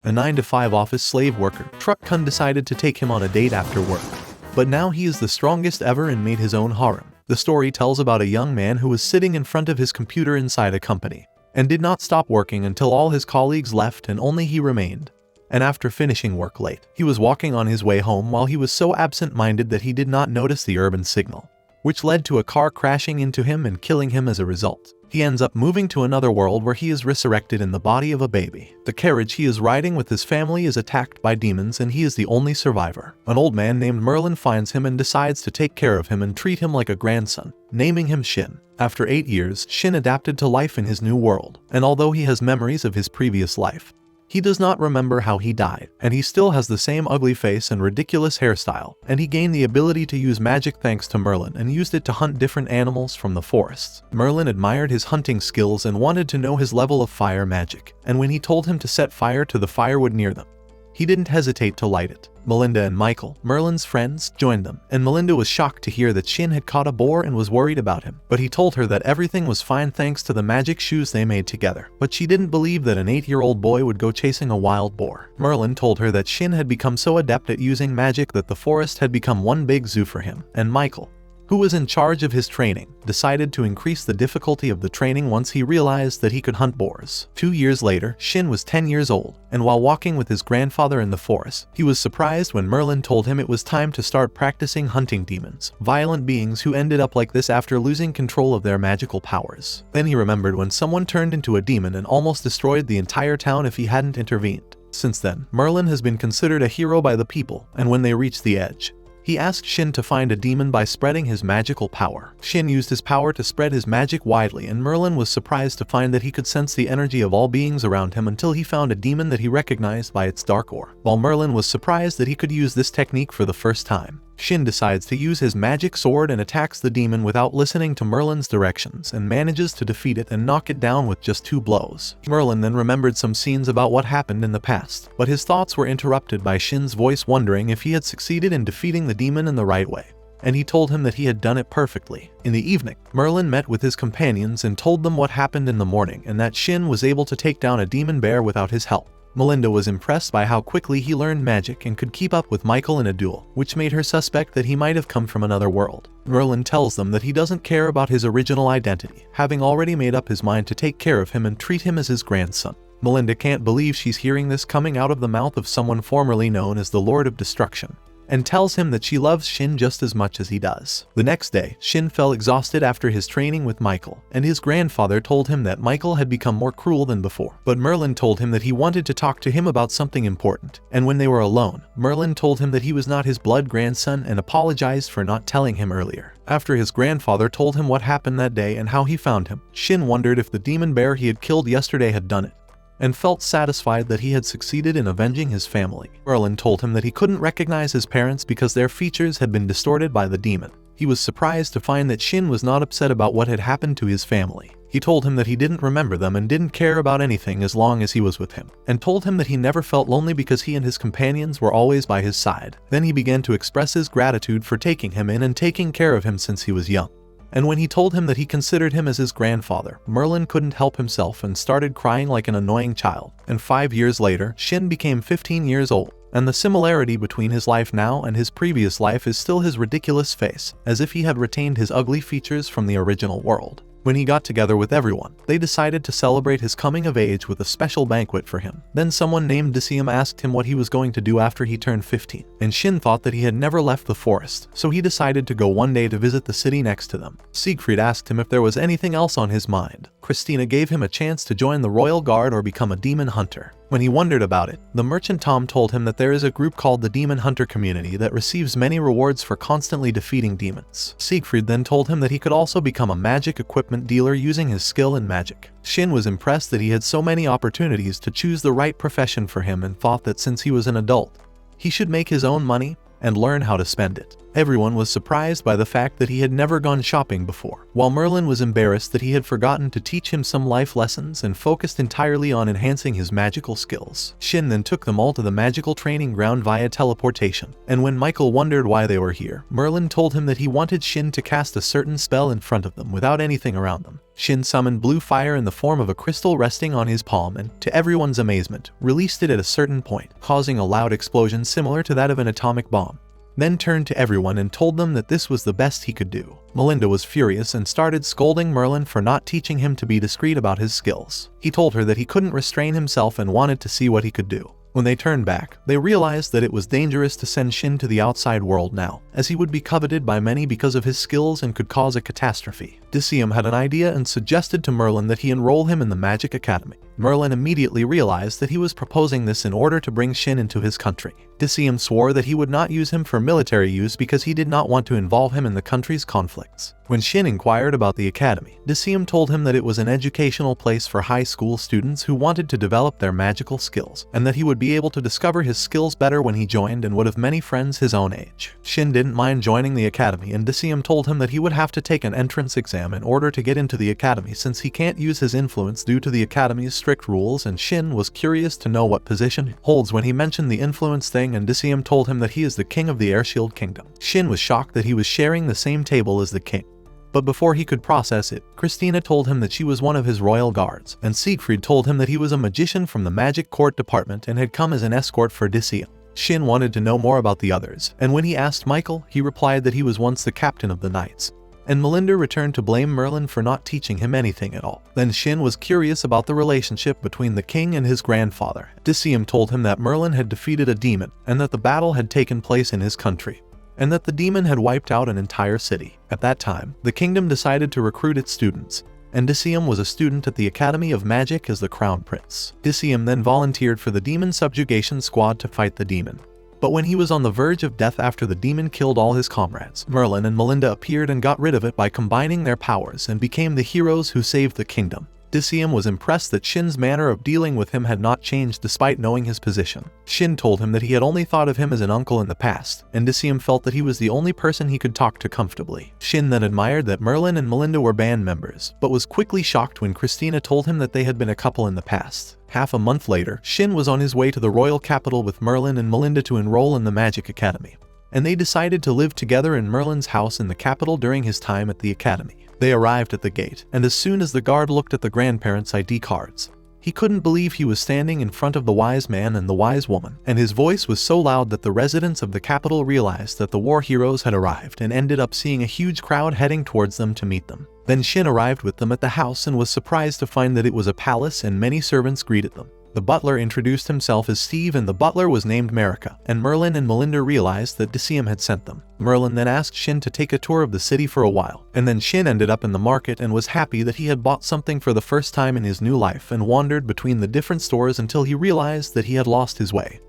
A 9-to-5 office slave worker, Truck-kun decided to take him on a date after work. But now he is the strongest ever and made his own harem. The story tells about a young man who was sitting in front of his computer inside a company, and did not stop working until all his colleagues left and only he remained. And after finishing work late, he was walking on his way home while he was so absent-minded that he did not notice the urban signal, which led to a car crashing into him and killing him as a result. He ends up moving to another world where he is resurrected in the body of a baby. The carriage he is riding with his family is attacked by demons and he is the only survivor. An old man named Merlin finds him and decides to take care of him and treat him like a grandson, naming him Shin. After 8 years, Shin adapted to life in his new world, and although he has memories of his previous life, he does not remember how he died, and he still has the same ugly face and ridiculous hairstyle, and he gained the ability to use magic thanks to Merlin and used it to hunt different animals from the forests. Merlin admired his hunting skills and wanted to know his level of fire magic, and when he told him to set fire to the firewood near them, he didn't hesitate to light it. Melinda and Michael, Merlin's friends, joined them, and Melinda was shocked to hear that Shin had caught a boar and was worried about him. But he told her that everything was fine thanks to the magic shoes they made together. But she didn't believe that an 8-year-old boy would go chasing a wild boar. Merlin told her that Shin had become so adept at using magic that the forest had become one big zoo for him, and Michael, who was in charge of his training, decided to increase the difficulty of the training once he realized that he could hunt boars. 2 years later, Shin was 10 years old, and while walking with his grandfather in the forest, he was surprised when Merlin told him it was time to start practicing hunting demons, violent beings who ended up like this after losing control of their magical powers. Then he remembered when someone turned into a demon and almost destroyed the entire town if he hadn't intervened. Since then, Merlin has been considered a hero by the people, and when they reached the edge, he asked Shin to find a demon by spreading his magical power. Shin used his power to spread his magic widely, and Merlin was surprised to find that he could sense the energy of all beings around him until he found a demon that he recognized by its dark aura. While Merlin was surprised that he could use this technique for the first time, Shin decides to use his magic sword and attacks the demon without listening to Merlin's directions and manages to defeat it and knock it down with just 2 blows. Merlin then remembered some scenes about what happened in the past, but his thoughts were interrupted by Shin's voice wondering if he had succeeded in defeating the demon in the right way, and he told him that he had done it perfectly. In the evening, Merlin met with his companions and told them what happened in the morning and that Shin was able to take down a demon bear without his help. Melinda was impressed by how quickly he learned magic and could keep up with Michael in a duel, which made her suspect that he might have come from another world. Merlin tells them that he doesn't care about his original identity, having already made up his mind to take care of him and treat him as his grandson. Melinda can't believe she's hearing this coming out of the mouth of someone formerly known as the Lord of Destruction, and tells him that she loves Shin just as much as he does. The next day, Shin fell exhausted after his training with Michael, and his grandfather told him that Michael had become more cruel than before. But Merlin told him that he wanted to talk to him about something important, and when they were alone, Merlin told him that he was not his blood grandson and apologized for not telling him earlier. After his grandfather told him what happened that day and how he found him, Shin wondered if the demon bear he had killed yesterday had done it, and felt satisfied that he had succeeded in avenging his family. Merlin told him that he couldn't recognize his parents because their features had been distorted by the demon. He was surprised to find that Shin was not upset about what had happened to his family. He told him that he didn't remember them and didn't care about anything as long as he was with him, and told him that he never felt lonely because he and his companions were always by his side. Then he began to express his gratitude for taking him in and taking care of him since he was young. And when he told him that he considered him as his grandfather, Merlin couldn't help himself and started crying like an annoying child. And 5 years later, Shin became 15 years old, and the similarity between his life now and his previous life is still his ridiculous face, as if he had retained his ugly features from the original world. When he got together with everyone, they decided to celebrate his coming of age with a special banquet for him. Then someone named Decium asked him what he was going to do after he turned 15, and Shin thought that he had never left the forest, so he decided to go one day to visit the city next to them. Siegfried asked him if there was anything else on his mind. Christina gave him a chance to join the royal guard or become a demon hunter. When he wondered about it, the merchant Tom told him that there is a group called the Demon Hunter Community that receives many rewards for constantly defeating demons. Siegfried then told him that he could also become a magic equipment dealer using his skill in magic. Shin was impressed that he had so many opportunities to choose the right profession for him and thought that since he was an adult, he should make his own money and learn how to spend it. Everyone was surprised by the fact that he had never gone shopping before, while Merlin was embarrassed that he had forgotten to teach him some life lessons and focused entirely on enhancing his magical skills. Shin then took them all to the magical training ground via teleportation, and when Michael wondered why they were here, Merlin told him that he wanted Shin to cast a certain spell in front of them without anything around them. Shin summoned blue fire in the form of a crystal resting on his palm and, to everyone's amazement, released it at a certain point, causing a loud explosion similar to that of an atomic bomb. Then turned to everyone and told them that this was the best he could do. Melinda was furious and started scolding Merlin for not teaching him to be discreet about his skills. He told her that he couldn't restrain himself and wanted to see what he could do. When they turned back, they realized that it was dangerous to send Shin to the outside world now, as he would be coveted by many because of his skills and could cause a catastrophe. Disium had an idea and suggested to Merlin that he enroll him in the Magic Academy. Merlin immediately realized that he was proposing this in order to bring Shin into his country. Disium swore that he would not use him for military use because he did not want to involve him in the country's conflicts. When Shin inquired about the academy, Disium told him that it was an educational place for high school students who wanted to develop their magical skills, and that he would be able to discover his skills better when he joined and would have many friends his own age. Shin didn't mind joining the academy, and Disium told him that he would have to take an entrance exam in order to get into the academy since he can't use his influence due to the academy's strict rules, and Shin was curious to know what position he holds when he mentioned the influence thing, and Disium told him that he is the king of the Airshield Kingdom. Shin was shocked that he was sharing the same table as the king. But before he could process it, Christina told him that she was one of his royal guards, and Siegfried told him that he was a magician from the Magic Court Department and had come as an escort for Disium. Shin wanted to know more about the others, and when he asked Michael, he replied that he was once the captain of the knights. And Melinda returned to blame Merlin for not teaching him anything at all. Then Shin was curious about the relationship between the king and his grandfather. Disium told him that Merlin had defeated a demon, and that the battle had taken place in his country, and that the demon had wiped out an entire city. At that time, the kingdom decided to recruit its students, and Disium was a student at the Academy of Magic as the Crown Prince. Disium then volunteered for the Demon Subjugation Squad to fight the demon. But when he was on the verge of death after the demon killed all his comrades, Merlin and Melinda appeared and got rid of it by combining their powers and became the heroes who saved the kingdom. Disium was impressed that Shin's manner of dealing with him had not changed despite knowing his position. Shin told him that he had only thought of him as an uncle in the past, and Disium felt that he was the only person he could talk to comfortably. Shin then admired that Merlin and Melinda were band members, but was quickly shocked when Christina told him that they had been a couple in the past. Half a month later, Shin was on his way to the royal capital with Merlin and Melinda to enroll in the Magic Academy, and they decided to live together in Merlin's house in the capital during his time at the academy. They arrived at the gate, and as soon as the guard looked at the grandparents' ID cards, he couldn't believe he was standing in front of the wise man and the wise woman, and his voice was so loud that the residents of the capital realized that the war heroes had arrived and ended up seeing a huge crowd heading towards them to meet them. Then Shin arrived with them at the house and was surprised to find that it was a palace and many servants greeted them. The butler introduced himself as Steve, and the butler was named Marika, and Merlin and Melinda realized that Disium had sent them. Merlin then asked Shin to take a tour of the city for a while, and then Shin ended up in the market and was happy that he had bought something for the first time in his new life and wandered between the different stores until he realized that he had lost his way.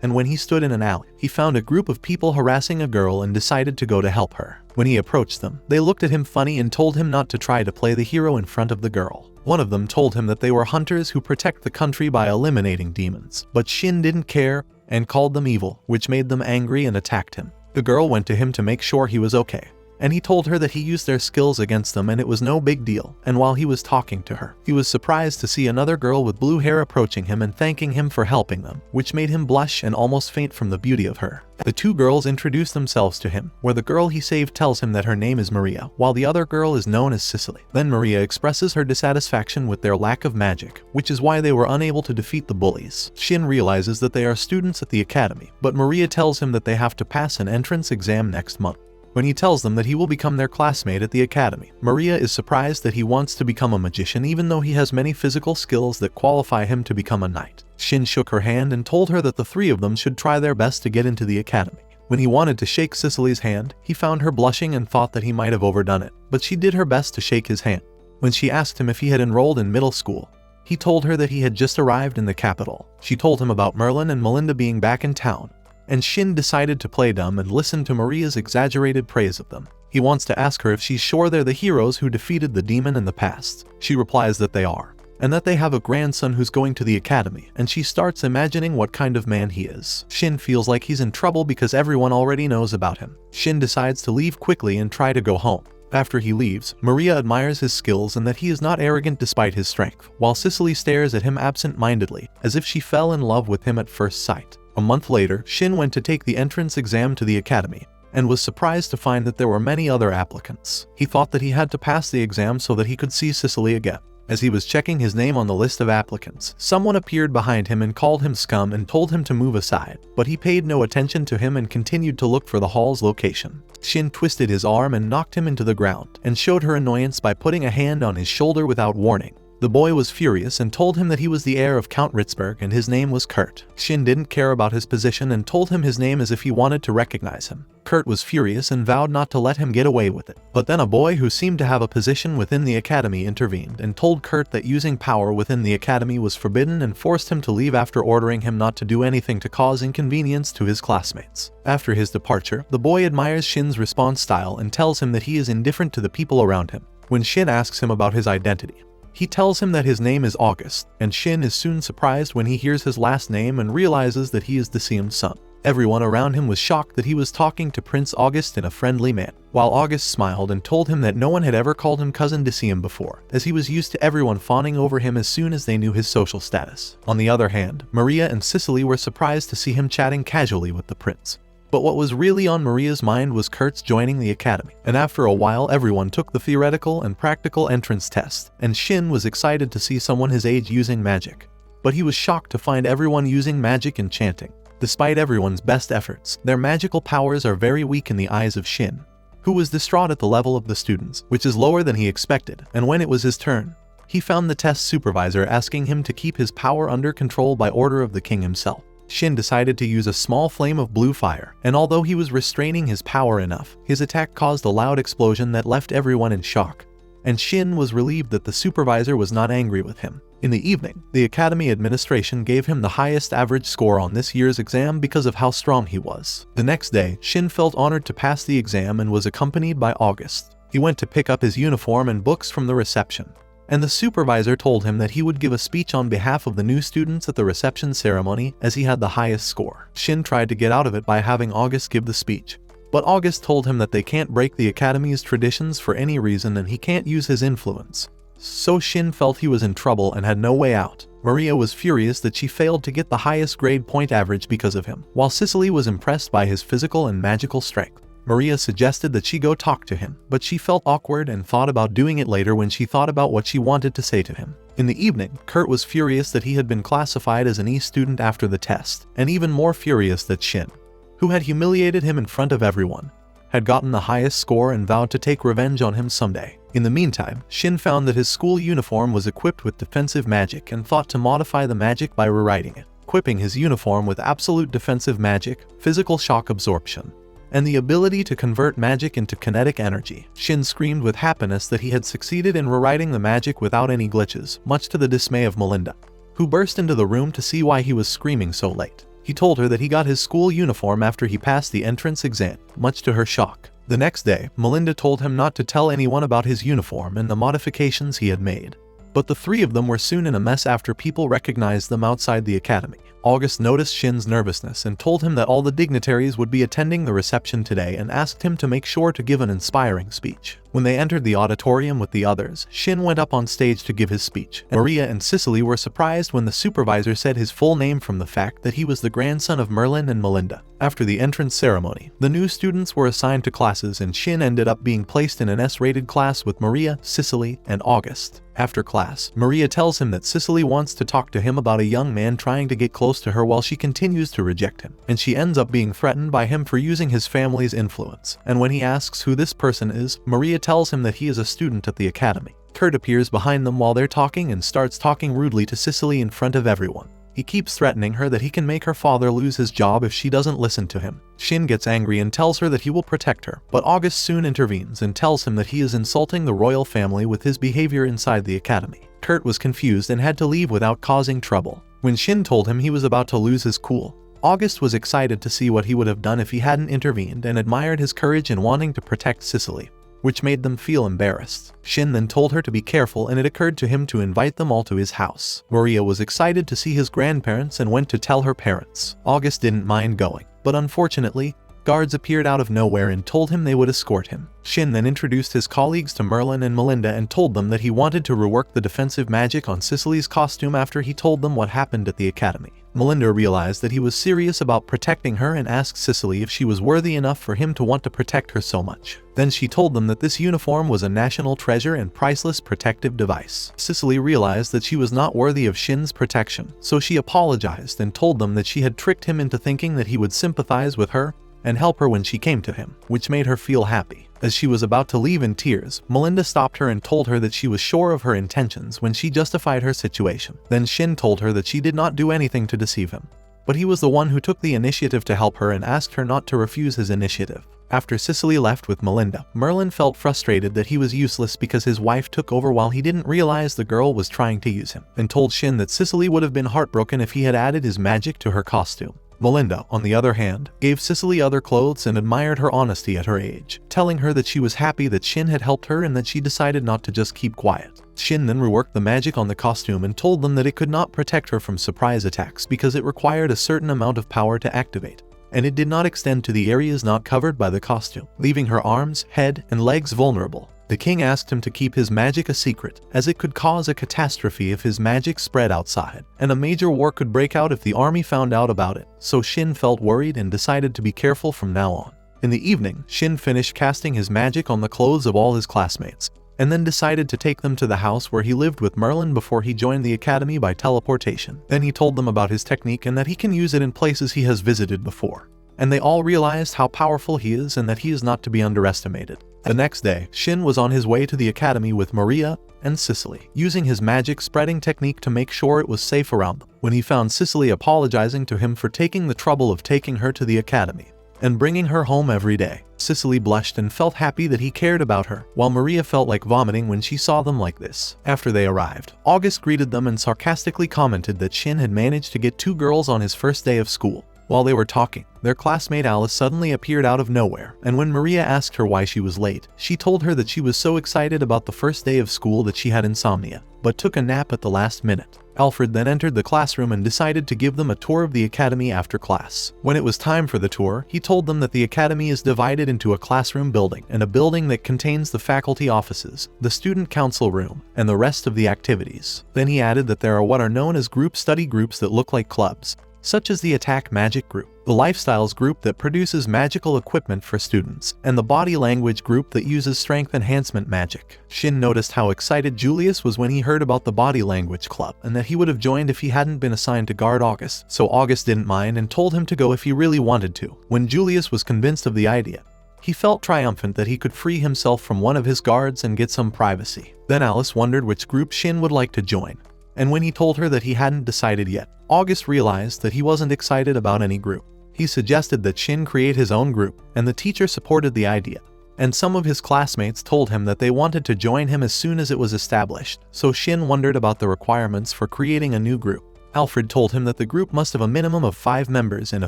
And when he stood in an alley, he found a group of people harassing a girl and decided to go to help her. When he approached them, they looked at him funny and told him not to try to play the hero in front of the girl. One of them told him that they were hunters who protect the country by eliminating demons, but Shin didn't care and called them evil, which made them angry and attacked him. The girl went to him to make sure he was okay, and he told her that he used their skills against them and it was no big deal. And while he was talking to her, he was surprised to see another girl with blue hair approaching him and thanking him for helping them, which made him blush and almost faint from the beauty of her. The two girls introduce themselves to him, where the girl he saved tells him that her name is Maria, while the other girl is known as Cicely. Then Maria expresses her dissatisfaction with their lack of magic, which is why they were unable to defeat the bullies. Shin realizes that they are students at the academy, but Maria tells him that they have to pass an entrance exam next month. When he tells them that he will become their classmate at the academy, Maria is surprised that he wants to become a magician even though he has many physical skills that qualify him to become a knight. Shin shook her hand and told her that the three of them should try their best to get into the academy. When he wanted to shake Cicely's hand, he found her blushing and thought that he might have overdone it, but she did her best to shake his hand. When she asked him if he had enrolled in middle school, he told her that he had just arrived in the capital. She told him about Merlin and Melinda being back in town, and Shin decided to play dumb and listen to Maria's exaggerated praise of them. He wants to ask her if she's sure they're the heroes who defeated the demon in the past. She replies that they are, and that they have a grandson who's going to the academy, and she starts imagining what kind of man he is. Shin feels like he's in trouble because everyone already knows about him. Shin decides to leave quickly and try to go home. After he leaves, Maria admires his skills and that he is not arrogant despite his strength, while Cicely stares at him absent-mindedly, as if she fell in love with him at first sight. A month later, Shin went to take the entrance exam to the academy, and was surprised to find that there were many other applicants. He thought that he had to pass the exam so that he could see Cicely again. As he was checking his name on the list of applicants, someone appeared behind him and called him scum and told him to move aside, but he paid no attention to him and continued to look for the hall's location. Shin twisted his arm and knocked him into the ground, and showed her annoyance by putting a hand on his shoulder without warning. The boy was furious and told him that he was the heir of Count Ritzberg and his name was Kurt. Shin didn't care about his position and told him his name as if he wanted to recognize him. Kurt was furious and vowed not to let him get away with it. But then a boy who seemed to have a position within the academy intervened and told Kurt that using power within the academy was forbidden and forced him to leave after ordering him not to do anything to cause inconvenience to his classmates. After his departure, the boy admires Shin's response style and tells him that he is indifferent to the people around him. When Shin asks him about his identity, he tells him that his name is August, and Shin is soon surprised when he hears his last name and realizes that he is Daseum's son. Everyone around him was shocked that he was talking to Prince August in a friendly manner, while August smiled and told him that no one had ever called him cousin Daseum before, as he was used to everyone fawning over him as soon as they knew his social status. On the other hand, Maria and Cicely were surprised to see him chatting casually with the prince. But what was really on Maria's mind was Kurt's joining the academy, and after a while everyone took the theoretical and practical entrance test, and Shin was excited to see someone his age using magic. But he was shocked to find everyone using magic and chanting. Despite everyone's best efforts, their magical powers are very weak in the eyes of Shin, who was distraught at the level of the students, which is lower than he expected, and when it was his turn, he found the test supervisor asking him to keep his power under control by order of the king himself. Shin decided to use a small flame of blue fire, and although he was restraining his power enough, his attack caused a loud explosion that left everyone in shock. And Shin was relieved that the supervisor was not angry with him. In the evening, the academy administration gave him the highest average score on this year's exam because of how strong he was. The next day, Shin felt honored to pass the exam and was accompanied by August. He went to pick up his uniform and books from the reception, and the supervisor told him that he would give a speech on behalf of the new students at the reception ceremony as he had the highest score. Shin tried to get out of it by having August give the speech, but August told him that they can't break the academy's traditions for any reason and he can't use his influence. So Shin felt he was in trouble and had no way out. Maria was furious that she failed to get the highest grade point average because of him, while Cicely was impressed by his physical and magical strength. Maria suggested that she go talk to him, but she felt awkward and thought about doing it later when she thought about what she wanted to say to him. In the evening, Kurt was furious that he had been classified as an E student after the test, and even more furious that Shin, who had humiliated him in front of everyone, had gotten the highest score and vowed to take revenge on him someday. In the meantime, Shin found that his school uniform was equipped with defensive magic and thought to modify the magic by rewriting it, equipping his uniform with absolute defensive magic, physical shock absorption, and the ability to convert magic into kinetic energy. Shin screamed with happiness that he had succeeded in rewriting the magic without any glitches, much to the dismay of Melinda, who burst into the room to see why he was screaming so late. He told her that he got his school uniform after he passed the entrance exam, much to her shock. The next day, Melinda told him not to tell anyone about his uniform and the modifications he had made. But the three of them were soon in a mess after people recognized them outside the academy. August noticed Shin's nervousness and told him that all the dignitaries would be attending the reception today and asked him to make sure to give an inspiring speech. When they entered the auditorium with the others, Shin went up on stage to give his speech. Maria and Cicely were surprised when the supervisor said his full name from the fact that he was the grandson of Merlin and Melinda. After the entrance ceremony, the new students were assigned to classes and Shin ended up being placed in an S-rated class with Maria, Cicely, and August. After class, Maria tells him that Cicely wants to talk to him about a young man trying to get close to her while she continues to reject him, and she ends up being threatened by him for using his family's influence. And when he asks who this person is, Maria tells him that he is a student at the academy. Kurt appears behind them while they're talking and starts talking rudely to Cicely in front of everyone. He keeps threatening her that he can make her father lose his job if she doesn't listen to him. Shin gets angry and tells her that he will protect her, but August soon intervenes and tells him that he is insulting the royal family with his behavior inside the academy. Kurt was confused and had to leave without causing trouble. When Shin told him he was about to lose his cool, August was excited to see what he would have done if he hadn't intervened and admired his courage in wanting to protect Cicely, which made them feel embarrassed. Shin then told her to be careful and it occurred to him to invite them all to his house. Maria was excited to see his grandparents and went to tell her parents. August didn't mind going, but unfortunately, guards appeared out of nowhere and told him they would escort him. Shin then introduced his colleagues to Merlin and Melinda and told them that he wanted to rework the defensive magic on Cicely's costume after he told them what happened at the academy. Melinda realized that he was serious about protecting her and asked Cicely if she was worthy enough for him to want to protect her so much. Then she told them that this uniform was a national treasure and priceless protective device. Cicely realized that she was not worthy of Shin's protection, so she apologized and told them that she had tricked him into thinking that he would sympathize with her and help her when she came to him, which made her feel happy. As she was about to leave in tears, Melinda stopped her and told her that she was sure of her intentions when she justified her situation. Then Shin told her that she did not do anything to deceive him, but he was the one who took the initiative to help her and asked her not to refuse his initiative. After Cicely left with Melinda, Merlin felt frustrated that he was useless because his wife took over while he didn't realize the girl was trying to use him, and told Shin that Cicely would have been heartbroken if he had added his magic to her costume. Melinda, on the other hand, gave Cicely other clothes and admired her honesty at her age, telling her that she was happy that Shin had helped her and that she decided not to just keep quiet. Shin then reworked the magic on the costume and told them that it could not protect her from surprise attacks because it required a certain amount of power to activate, and it did not extend to the areas not covered by the costume, leaving her arms, head, and legs vulnerable. The king asked him to keep his magic a secret, as it could cause a catastrophe if his magic spread outside, and a major war could break out if the army found out about it, so Shin felt worried and decided to be careful from now on. In the evening, Shin finished casting his magic on the clothes of all his classmates, and then decided to take them to the house where he lived with Merlin before he joined the academy by teleportation. Then he told them about his technique and that he can use it in places he has visited before, and they all realized how powerful he is and that he is not to be underestimated. The next day, Shin was on his way to the academy with Maria and Cicely, using his magic spreading technique to make sure it was safe around them, when he found Cicely apologizing to him for taking the trouble of taking her to the academy and bringing her home every day. Cicely blushed and felt happy that he cared about her, while Maria felt like vomiting when she saw them like this. After they arrived, August greeted them and sarcastically commented that Shin had managed to get 2 girls on his first day of school. While they were talking, their classmate Alice suddenly appeared out of nowhere, and when Maria asked her why she was late, she told her that she was so excited about the first day of school that she had insomnia, but took a nap at the last minute. Alfred then entered the classroom and decided to give them a tour of the academy after class. When it was time for the tour, he told them that the academy is divided into a classroom building and a building that contains the faculty offices, the student council room, and the rest of the activities. Then he added that there are what are known as group study groups that look like clubs, such as the Attack Magic Group, the Lifestyles Group that produces magical equipment for students, and the Body Language Group that uses strength enhancement magic. Shin noticed how excited Julius was when he heard about the Body Language Club, and that he would have joined if he hadn't been assigned to guard August, so August didn't mind and told him to go if he really wanted to. When Julius was convinced of the idea, he felt triumphant that he could free himself from one of his guards and get some privacy. Then Alice wondered which group Shin would like to join, and when he told her that he hadn't decided yet, August realized that he wasn't excited about any group. He suggested that Shin create his own group, and the teacher supported the idea, and some of his classmates told him that they wanted to join him as soon as it was established, so Shin wondered about the requirements for creating a new group. Alfred told him that the group must have a minimum of 5 members and a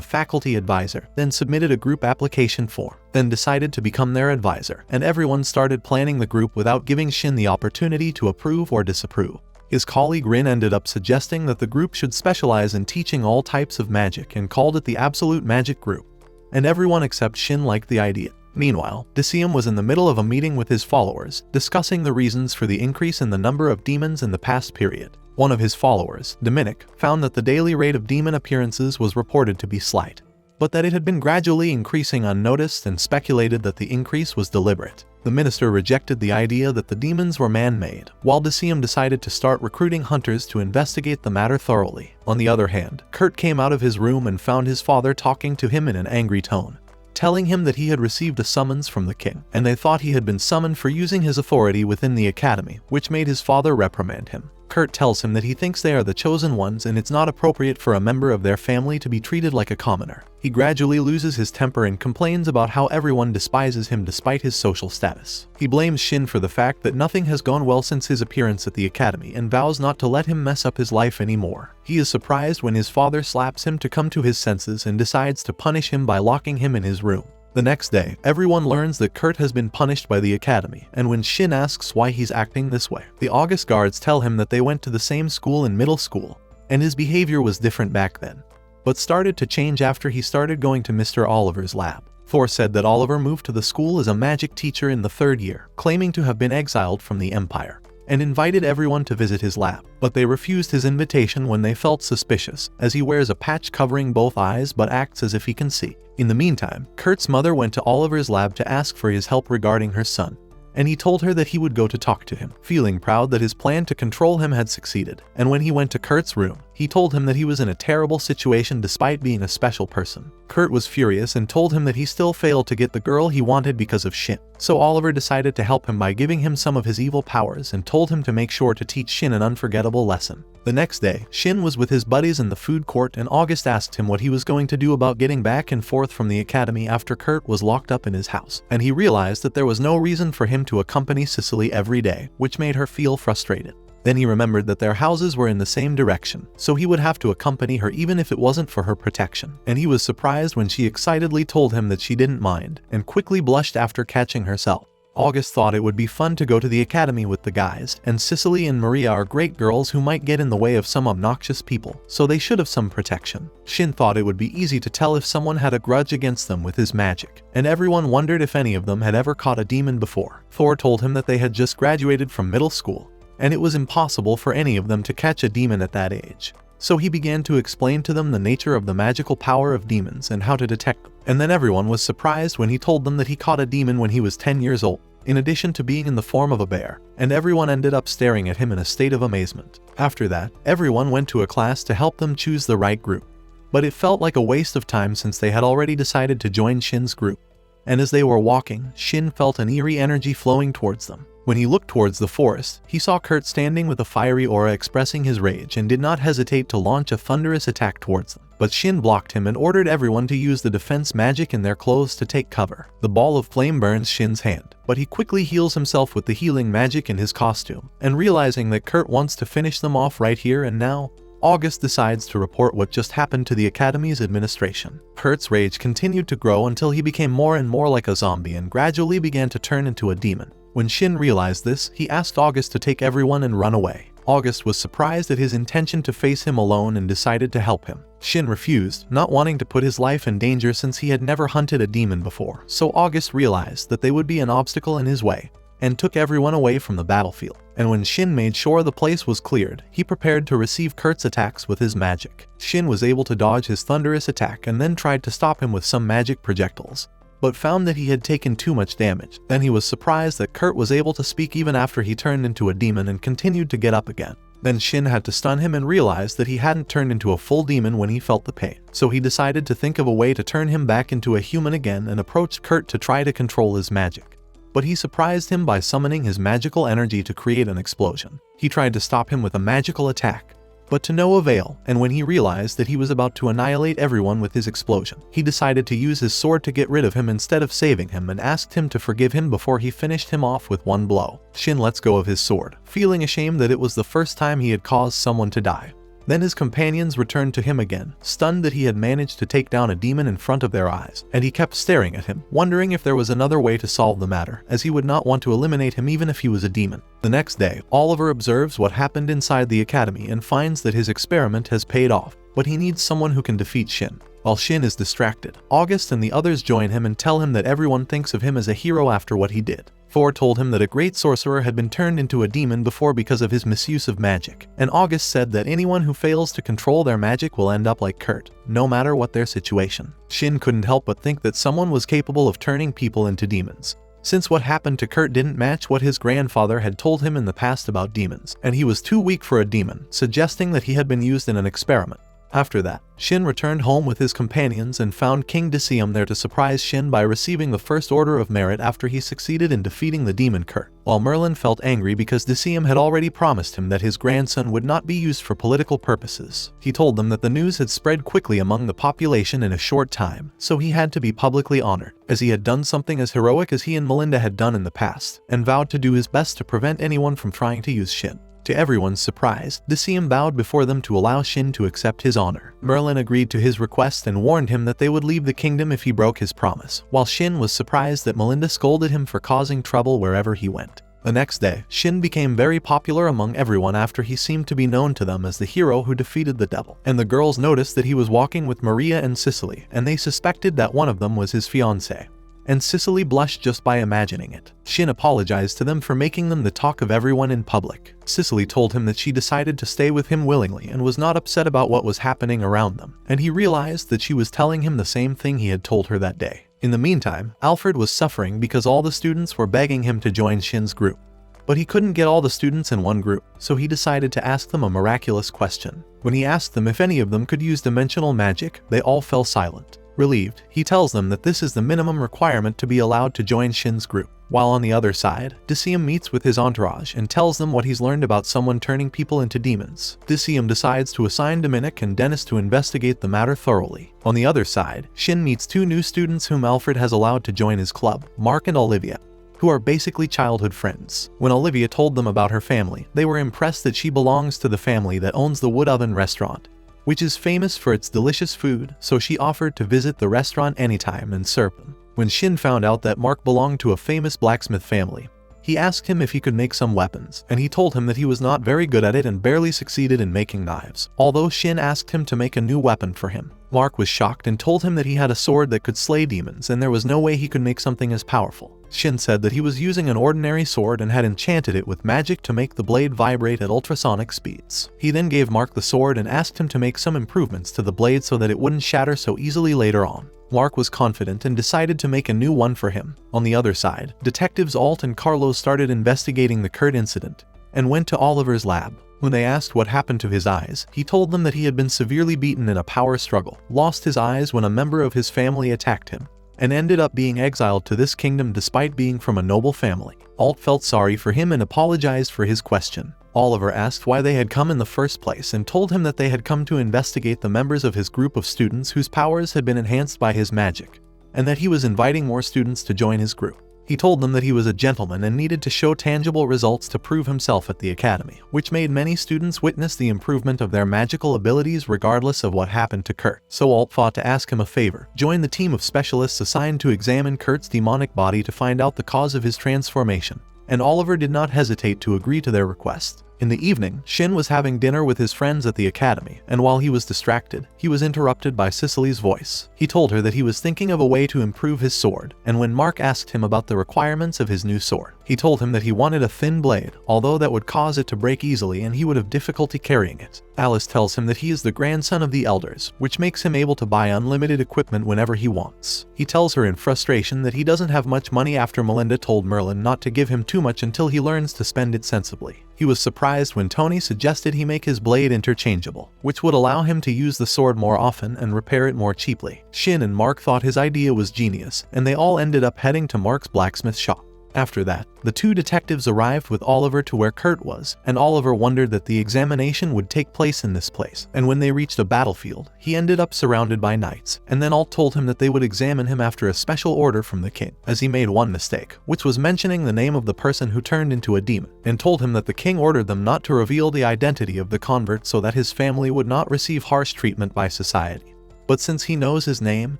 faculty advisor, then submitted a group application form, then decided to become their advisor, and everyone started planning the group without giving Shin the opportunity to approve or disapprove. His colleague Rin ended up suggesting that the group should specialize in teaching all types of magic and called it the Absolute Magic Group, and everyone except Shin liked the idea. Meanwhile, Decium was in the middle of a meeting with his followers, discussing the reasons for the increase in the number of demons in the past period. One of his followers, Dominic, found that the daily rate of demon appearances was reported to be slight, but that it had been gradually increasing unnoticed and speculated that the increase was deliberate. The minister rejected the idea that the demons were man-made, while Decium decided to start recruiting hunters to investigate the matter thoroughly. On the other hand, Kurt came out of his room and found his father talking to him in an angry tone, telling him that he had received a summons from the king, and they thought he had been summoned for using his authority within the academy, which made his father reprimand him. Kurt tells him that he thinks they are the chosen ones and it's not appropriate for a member of their family to be treated like a commoner. He gradually loses his temper and complains about how everyone despises him despite his social status. He blames Shin for the fact that nothing has gone well since his appearance at the academy and vows not to let him mess up his life anymore. He is surprised when his father slaps him to come to his senses and decides to punish him by locking him in his room. The next day, everyone learns that Kurt has been punished by the academy, and when Shin asks why he's acting this way, the August guards tell him that they went to the same school in middle school, and his behavior was different back then, but started to change after he started going to Mr. Oliver's lab. Thor said that Oliver moved to the school as a magic teacher in the 3rd year, claiming to have been exiled from the Empire. and invited everyone to visit his lab. But they refused his invitation when they felt suspicious, as he wears a patch covering both eyes but acts as if he can see. In the meantime, Kurt's mother went to Oliver's lab to ask for his help regarding her son, and he told her that he would go to talk to him, feeling proud that his plan to control him had succeeded. And when he went to Kurt's room, he told him that he was in a terrible situation despite being a special person. Kurt was furious and told him that he still failed to get the girl he wanted because of Shin. So Oliver decided to help him by giving him some of his evil powers and told him to make sure to teach Shin an unforgettable lesson. The next day, Shin was with his buddies in the food court and August asked him what he was going to do about getting back and forth from the academy after Kurt was locked up in his house. And he realized that there was no reason for him to accompany Cicely every day, which made her feel frustrated. Then he remembered that their houses were in the same direction, so he would have to accompany her even if it wasn't for her protection. And he was surprised when she excitedly told him that she didn't mind, and quickly blushed after catching herself. August thought it would be fun to go to the academy with the guys, and Cicely and Maria are great girls who might get in the way of some obnoxious people, so they should have some protection. Shin thought it would be easy to tell if someone had a grudge against them with his magic, and everyone wondered if any of them had ever caught a demon before. Thor told him that they had just graduated from middle school, and it was impossible for any of them to catch a demon at that age. So he began to explain to them the nature of the magical power of demons and how to detect them. And then everyone was surprised when he told them that he caught a demon when he was 10 years old, in addition to being in the form of a bear, and everyone ended up staring at him in a state of amazement. After that, everyone went to a class to help them choose the right group. But it felt like a waste of time since they had already decided to join Shin's group. And as they were walking, Shin felt an eerie energy flowing towards them. When he looked towards the forest, he saw Kurt standing with a fiery aura expressing his rage and did not hesitate to launch a thunderous attack towards them. But Shin blocked him and ordered everyone to use the defense magic in their clothes to take cover. The ball of flame burns Shin's hand, but he quickly heals himself with the healing magic in his costume, and realizing that Kurt wants to finish them off right here and now, August decides to report what just happened to the Academy's administration. Kurt's rage continued to grow until he became more and more like a zombie and gradually began to turn into a demon. When Shin realized this, he asked August to take everyone and run away. August was surprised at his intention to face him alone and decided to help him. Shin refused, not wanting to put his life in danger since he had never hunted a demon before, so August realized that they would be an obstacle in his way, and took everyone away from the battlefield. And when Shin made sure the place was cleared, he prepared to receive Kurt's attacks with his magic. Shin was able to dodge his thunderous attack and then tried to stop him with some magic projectiles, but found that he had taken too much damage. Then he was surprised that Kurt was able to speak even after he turned into a demon and continued to get up again. Then Shin had to stun him and realized that he hadn't turned into a full demon when he felt the pain. So he decided to think of a way to turn him back into a human again and approached Kurt to try to control his magic. But he surprised him by summoning his magical energy to create an explosion. He tried to stop him with a magical attack, but to no avail, and when he realized that he was about to annihilate everyone with his explosion, he decided to use his sword to get rid of him instead of saving him and asked him to forgive him before he finished him off with one blow. Shin lets go of his sword, feeling ashamed that it was the first time he had caused someone to die. Then his companions returned to him again, stunned that he had managed to take down a demon in front of their eyes, and he kept staring at him, wondering if there was another way to solve the matter, as he would not want to eliminate him even if he was a demon. The next day, Oliver observes what happened inside the academy and finds that his experiment has paid off, but he needs someone who can defeat Shin. While Shin is distracted, August and the others join him and tell him that everyone thinks of him as a hero after what he did. Thor told him that a great sorcerer had been turned into a demon before because of his misuse of magic, and August said that anyone who fails to control their magic will end up like Kurt, no matter what their situation. Shin couldn't help but think that someone was capable of turning people into demons, since what happened to Kurt didn't match what his grandfather had told him in the past about demons, and he was too weak for a demon, suggesting that he had been used in an experiment. After that, Shin returned home with his companions and found King Decium there to surprise Shin by receiving the first order of merit after he succeeded in defeating the demon Kurt. While Merlin felt angry because Decium had already promised him that his grandson would not be used for political purposes, he told them that the news had spread quickly among the population in a short time, so he had to be publicly honored, as he had done something as heroic as he and Melinda had done in the past, and vowed to do his best to prevent anyone from trying to use Shin. To everyone's surprise, Decium bowed before them to allow Shin to accept his honor. Merlin agreed to his request and warned him that they would leave the kingdom if he broke his promise, while Shin was surprised that Melinda scolded him for causing trouble wherever he went. The next day, Shin became very popular among everyone after he seemed to be known to them as the hero who defeated the devil, and the girls noticed that he was walking with Maria and Cicely, and they suspected that one of them was his fiancée. and Cicely blushed just by imagining it. Shin apologized to them for making them the talk of everyone in public. Cicely told him that she decided to stay with him willingly and was not upset about what was happening around them, and he realized that she was telling him the same thing he had told her that day. In the meantime, Alfred was suffering because all the students were begging him to join Shin's group. But he couldn't get all the students in one group, so he decided to ask them a miraculous question. When he asked them if any of them could use dimensional magic, they all fell silent. Relieved, he tells them that this is the minimum requirement to be allowed to join Shin's group. While on the other side, Decium meets with his entourage and tells them what he's learned about someone turning people into demons. Decium decides to assign Dominic and Dennis to investigate the matter thoroughly. On the other side, Shin meets two new students whom Alfred has allowed to join his club, Mark and Olivia, who are basically childhood friends. When Olivia told them about her family, they were impressed that she belongs to the family that owns the Wood Oven restaurant, which is famous for its delicious food, so she offered to visit the restaurant anytime and serve them. When Shin found out that Mark belonged to a famous blacksmith family, he asked him if he could make some weapons, and he told him that he was not very good at it and barely succeeded in making knives, although Shin asked him to make a new weapon for him. Mark was shocked and told him that he had a sword that could slay demons and there was no way he could make something as powerful. Shin said that he was using an ordinary sword and had enchanted it with magic to make the blade vibrate at ultrasonic speeds. He then gave Mark the sword and asked him to make some improvements to the blade so that it wouldn't shatter so easily later on. Mark was confident and decided to make a new one for him. On the other side, detectives Alt and Carlos started investigating the Kurt incident and went to Oliver's lab. When they asked what happened to his eyes, he told them that he had been severely beaten in a power struggle, lost his eyes when a member of his family attacked him, and ended up being exiled to this kingdom despite being from a noble family. Alt felt sorry for him and apologized for his question. Oliver asked why they had come in the first place and told him that they had come to investigate the members of his group of students whose powers had been enhanced by his magic, and that he was inviting more students to join his group. He told them that he was a gentleman and needed to show tangible results to prove himself at the academy, which made many students witness the improvement of their magical abilities regardless of what happened to Kurt. So Alt thought to ask him a favor, join the team of specialists assigned to examine Kurt's demonic body to find out the cause of his transformation, and Oliver did not hesitate to agree to their request. In the evening, Shin was having dinner with his friends at the academy, and while he was distracted, he was interrupted by Cicely's voice. He told her that he was thinking of a way to improve his sword, and when Mark asked him about the requirements of his new sword, he told him that he wanted a thin blade, although that would cause it to break easily and he would have difficulty carrying it. Alice tells him that he is the grandson of the elders, which makes him able to buy unlimited equipment whenever he wants. He tells her in frustration that he doesn't have much money after Melinda told Merlin not to give him too much until he learns to spend it sensibly. He was surprised when Tony suggested he make his blade interchangeable, which would allow him to use the sword more often and repair it more cheaply. Shin and Mark thought his idea was genius, and they all ended up heading to Mark's blacksmith shop. After that, the two detectives arrived with Oliver to where Kurt was, and Oliver wondered that the examination would take place in this place. And when they reached a battlefield, he ended up surrounded by knights, and then Alt told him that they would examine him after a special order from the king, as he made one mistake, which was mentioning the name of the person who turned into a demon, and told him that the king ordered them not to reveal the identity of the convert so that his family would not receive harsh treatment by society. But since he knows his name,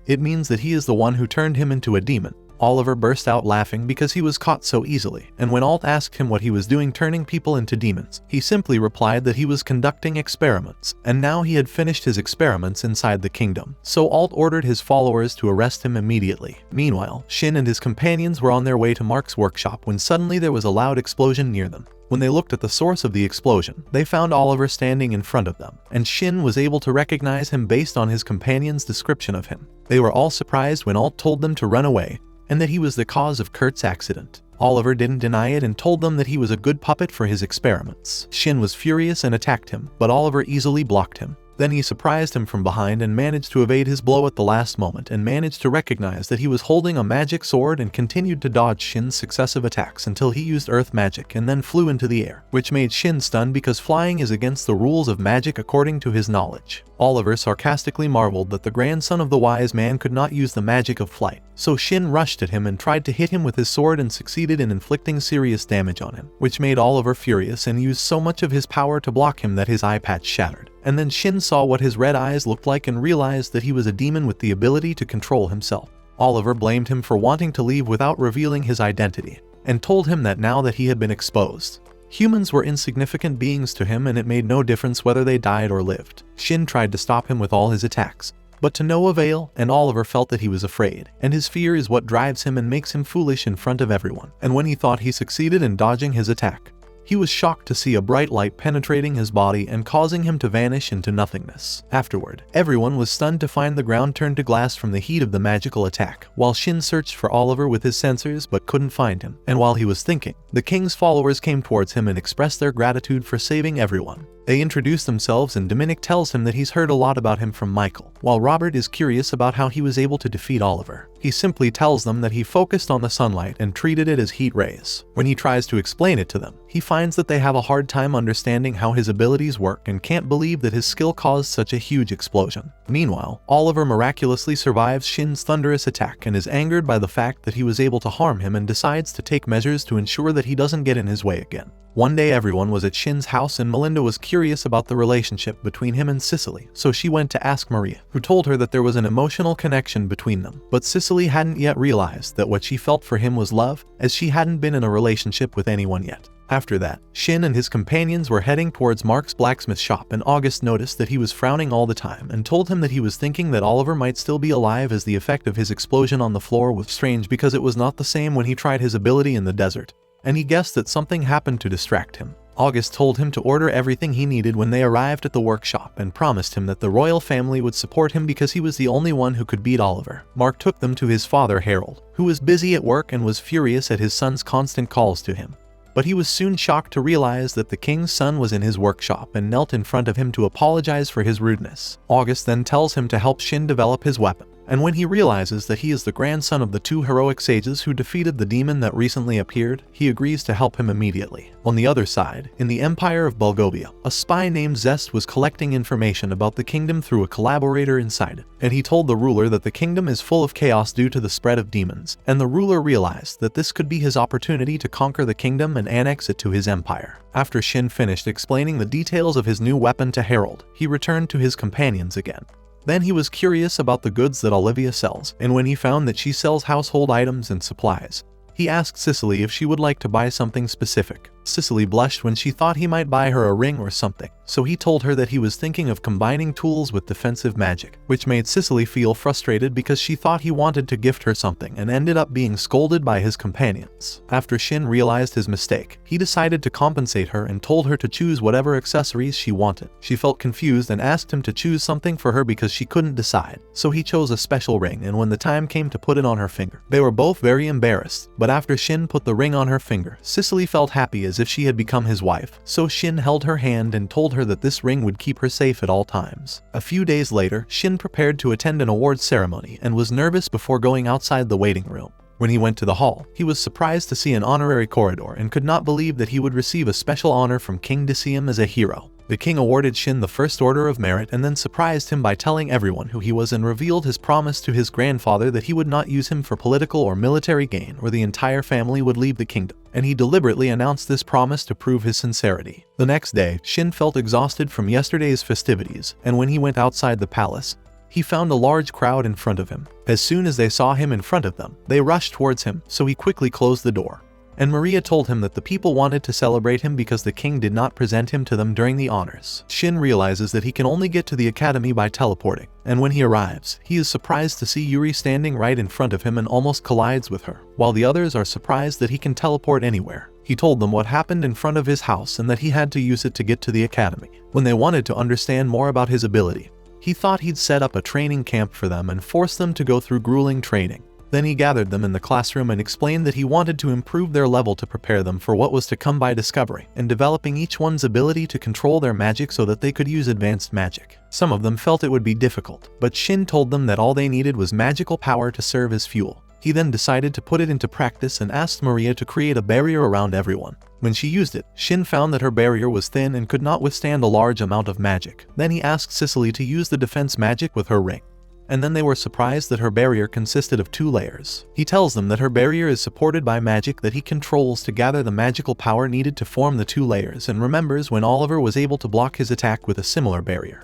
it means that he is the one who turned him into a demon. Oliver burst out laughing because he was caught so easily, and when Alt asked him what he was doing turning people into demons, he simply replied that he was conducting experiments, and now he had finished his experiments inside the kingdom. So Alt ordered his followers to arrest him immediately. Meanwhile, Shin and his companions were on their way to Mark's workshop when suddenly there was a loud explosion near them. When they looked at the source of the explosion, they found Oliver standing in front of them, and Shin was able to recognize him based on his companion's description of him. They were all surprised when Alt told them to run away, and that he was the cause of Kurt's accident. Oliver didn't deny it and told them that he was a good puppet for his experiments. Shin was furious and attacked him, but Oliver easily blocked him. Then he surprised him from behind and managed to evade his blow at the last moment and managed to recognize that he was holding a magic sword and continued to dodge Shin's successive attacks until he used earth magic and then flew into the air, which made Shin stunned because flying is against the rules of magic according to his knowledge. Oliver sarcastically marveled that the grandson of the wise man could not use the magic of flight, so Shin rushed at him and tried to hit him with his sword and succeeded in inflicting serious damage on him, which made Oliver furious and used so much of his power to block him that his eye patch shattered. And then Shin saw what his red eyes looked like and realized that he was a demon with the ability to control himself. Oliver blamed him for wanting to leave without revealing his identity, and told him that now that he had been exposed, humans were insignificant beings to him and it made no difference whether they died or lived. Shin tried to stop him with all his attacks, but to no avail, and Oliver felt that he was afraid, and his fear is what drives him and makes him foolish in front of everyone. And when he thought he succeeded in dodging his attack, he was shocked to see a bright light penetrating his body and causing him to vanish into nothingness. Afterward, everyone was stunned to find the ground turned to glass from the heat of the magical attack, while Shin searched for Oliver with his sensors but couldn't find him. And while he was thinking, the king's followers came towards him and expressed their gratitude for saving everyone. They introduce themselves and Dominic tells him that he's heard a lot about him from Michael, while Robert is curious about how he was able to defeat Oliver. He simply tells them that he focused on the sunlight and treated it as heat rays. When he tries to explain it to them, he finds that they have a hard time understanding how his abilities work and can't believe that his skill caused such a huge explosion. Meanwhile, Oliver miraculously survives Shin's thunderous attack and is angered by the fact that he was able to harm him and decides to take measures to ensure that he doesn't get in his way again. One day everyone was at Shin's house and Melinda was curious about the relationship between him and Cicely, so she went to ask Maria, who told her that there was an emotional connection between them. But Cicely hadn't yet realized that what she felt for him was love, as she hadn't been in a relationship with anyone yet. After that, Shin and his companions were heading towards Mark's blacksmith shop and August noticed that he was frowning all the time and told him that he was thinking that Oliver might still be alive as the effect of his explosion on the floor was strange because it was not the same when he tried his ability in the desert, and he guessed that something happened to distract him. August told him to order everything he needed when they arrived at the workshop and promised him that the royal family would support him because he was the only one who could beat Oliver. Mark took them to his father Harold, who was busy at work and was furious at his son's constant calls to him. But he was soon shocked to realize that the king's son was in his workshop and knelt in front of him to apologize for his rudeness. August then tells him to help Shin develop his weapon. And when he realizes that he is the grandson of the two heroic sages who defeated the demon that recently appeared, he agrees to help him immediately. On the other side, in the Empire of Bulgovia, a spy named Zest was collecting information about the kingdom through a collaborator inside it, and he told the ruler that the kingdom is full of chaos due to the spread of demons, and the ruler realized that this could be his opportunity to conquer the kingdom and annex it to his empire. After Shin finished explaining the details of his new weapon to Harold, he returned to his companions again. Then he was curious about the goods that Olivia sells, and when he found that she sells household items and supplies, he asked Cicely if she would like to buy something specific. Cicely blushed when she thought he might buy her a ring or something, so he told her that he was thinking of combining tools with defensive magic, which made Cicely feel frustrated because she thought he wanted to gift her something and ended up being scolded by his companions. After Shin realized his mistake, he decided to compensate her and told her to choose whatever accessories she wanted. She felt confused and asked him to choose something for her because she couldn't decide, so he chose a special ring, and when the time came to put it on her finger, they were both very embarrassed. But after Shin put the ring on her finger, Cicely felt happy as if she had become his wife, so Shin held her hand and told her that this ring would keep her safe at all times. A few days later, Shin prepared to attend an awards ceremony and was nervous before going outside the waiting room. When he went to the hall, he was surprised to see an honorary corridor and could not believe that he would receive a special honor from King to see him as a hero. The king awarded Shin the First Order of Merit and then surprised him by telling everyone who he was and revealed his promise to his grandfather that he would not use him for political or military gain or the entire family would leave the kingdom, and he deliberately announced this promise to prove his sincerity. The next day, Shin felt exhausted from yesterday's festivities, and when he went outside the palace, he found a large crowd in front of him. As soon as they saw him in front of them, they rushed towards him, so he quickly closed the door. And Maria told him that the people wanted to celebrate him because the king did not present him to them during the honors. Shin realizes that he can only get to the academy by teleporting, and when he arrives, he is surprised to see Yuri standing right in front of him and almost collides with her, while the others are surprised that he can teleport anywhere. He told them what happened in front of his house and that he had to use it to get to the academy. When they wanted to understand more about his ability, he thought he'd set up a training camp for them and force them to go through grueling training. Then he gathered them in the classroom and explained that he wanted to improve their level to prepare them for what was to come by discovering and developing each one's ability to control their magic so that they could use advanced magic. Some of them felt it would be difficult, but Shin told them that all they needed was magical power to serve as fuel. He then decided to put it into practice and asked Maria to create a barrier around everyone. When she used it, Shin found that her barrier was thin and could not withstand a large amount of magic. Then he asked Cicely to use the defense magic with her ring, and then they were surprised that her barrier consisted of 2 layers. He tells them that her barrier is supported by magic that he controls to gather the magical power needed to form the 2 layers, and remembers when Oliver was able to block his attack with a similar barrier,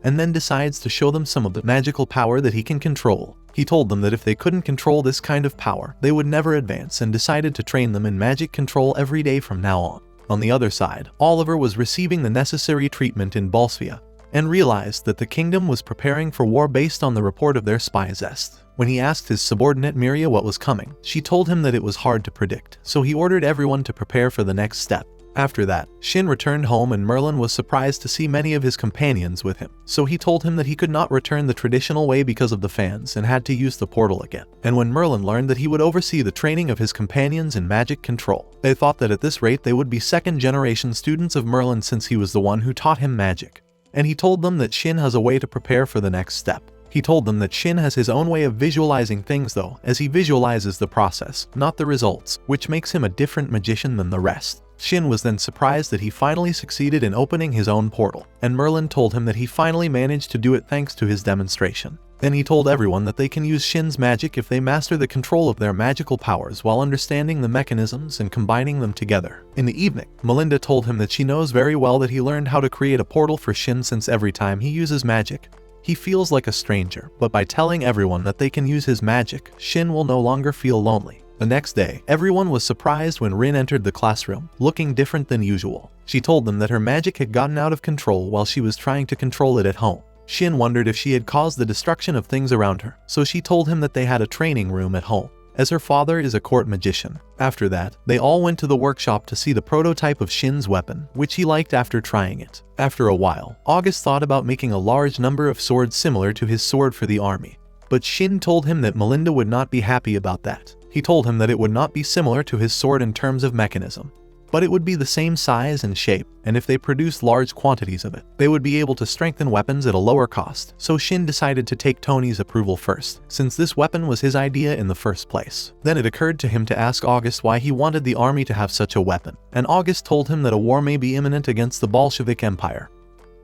and then decides to show them some of the magical power that he can control. He told them that if they couldn't control this kind of power, they would never advance, and decided to train them in magic control every day from now on. On the other side, Oliver was receiving the necessary treatment in Balsvia, and realized that the kingdom was preparing for war based on the report of their spy Zest. When he asked his subordinate Miria what was coming, she told him that it was hard to predict, so he ordered everyone to prepare for the next step. After that, Shin returned home and Merlin was surprised to see many of his companions with him, so he told him that he could not return the traditional way because of the fans and had to use the portal again. And when Merlin learned that he would oversee the training of his companions in magic control, they thought that at this rate they would be second-generation students of Merlin since he was the one who taught him magic. And he told them that Shin has a way to prepare for the next step. He told them that Shin has his own way of visualizing things though, as he visualizes the process, not the results, which makes him a different magician than the rest. Shin was then surprised that he finally succeeded in opening his own portal, and Merlin told him that he finally managed to do it thanks to his demonstration. Then he told everyone that they can use Shin's magic if they master the control of their magical powers while understanding the mechanisms and combining them together. In the evening, Melinda told him that she knows very well that he learned how to create a portal for Shin since every time he uses magic, he feels like a stranger, but by telling everyone that they can use his magic, Shin will no longer feel lonely. The next day, everyone was surprised when Rin entered the classroom, looking different than usual. She told them that her magic had gotten out of control while she was trying to control it at home. Shin wondered if she had caused the destruction of things around her, so she told him that they had a training room at home, as her father is a court magician. After that, they all went to the workshop to see the prototype of Shin's weapon, which he liked after trying it. After a while, August thought about making a large number of swords similar to his sword for the army, but Shin told him that Melinda would not be happy about that. He told him that it would not be similar to his sword in terms of mechanism, but it would be the same size and shape, and if they produced large quantities of it, they would be able to strengthen weapons at a lower cost. So Shin decided to take Tony's approval first, since this weapon was his idea in the first place. Then it occurred to him to ask August why he wanted the army to have such a weapon, and August told him that a war may be imminent against the Bolshevik Empire,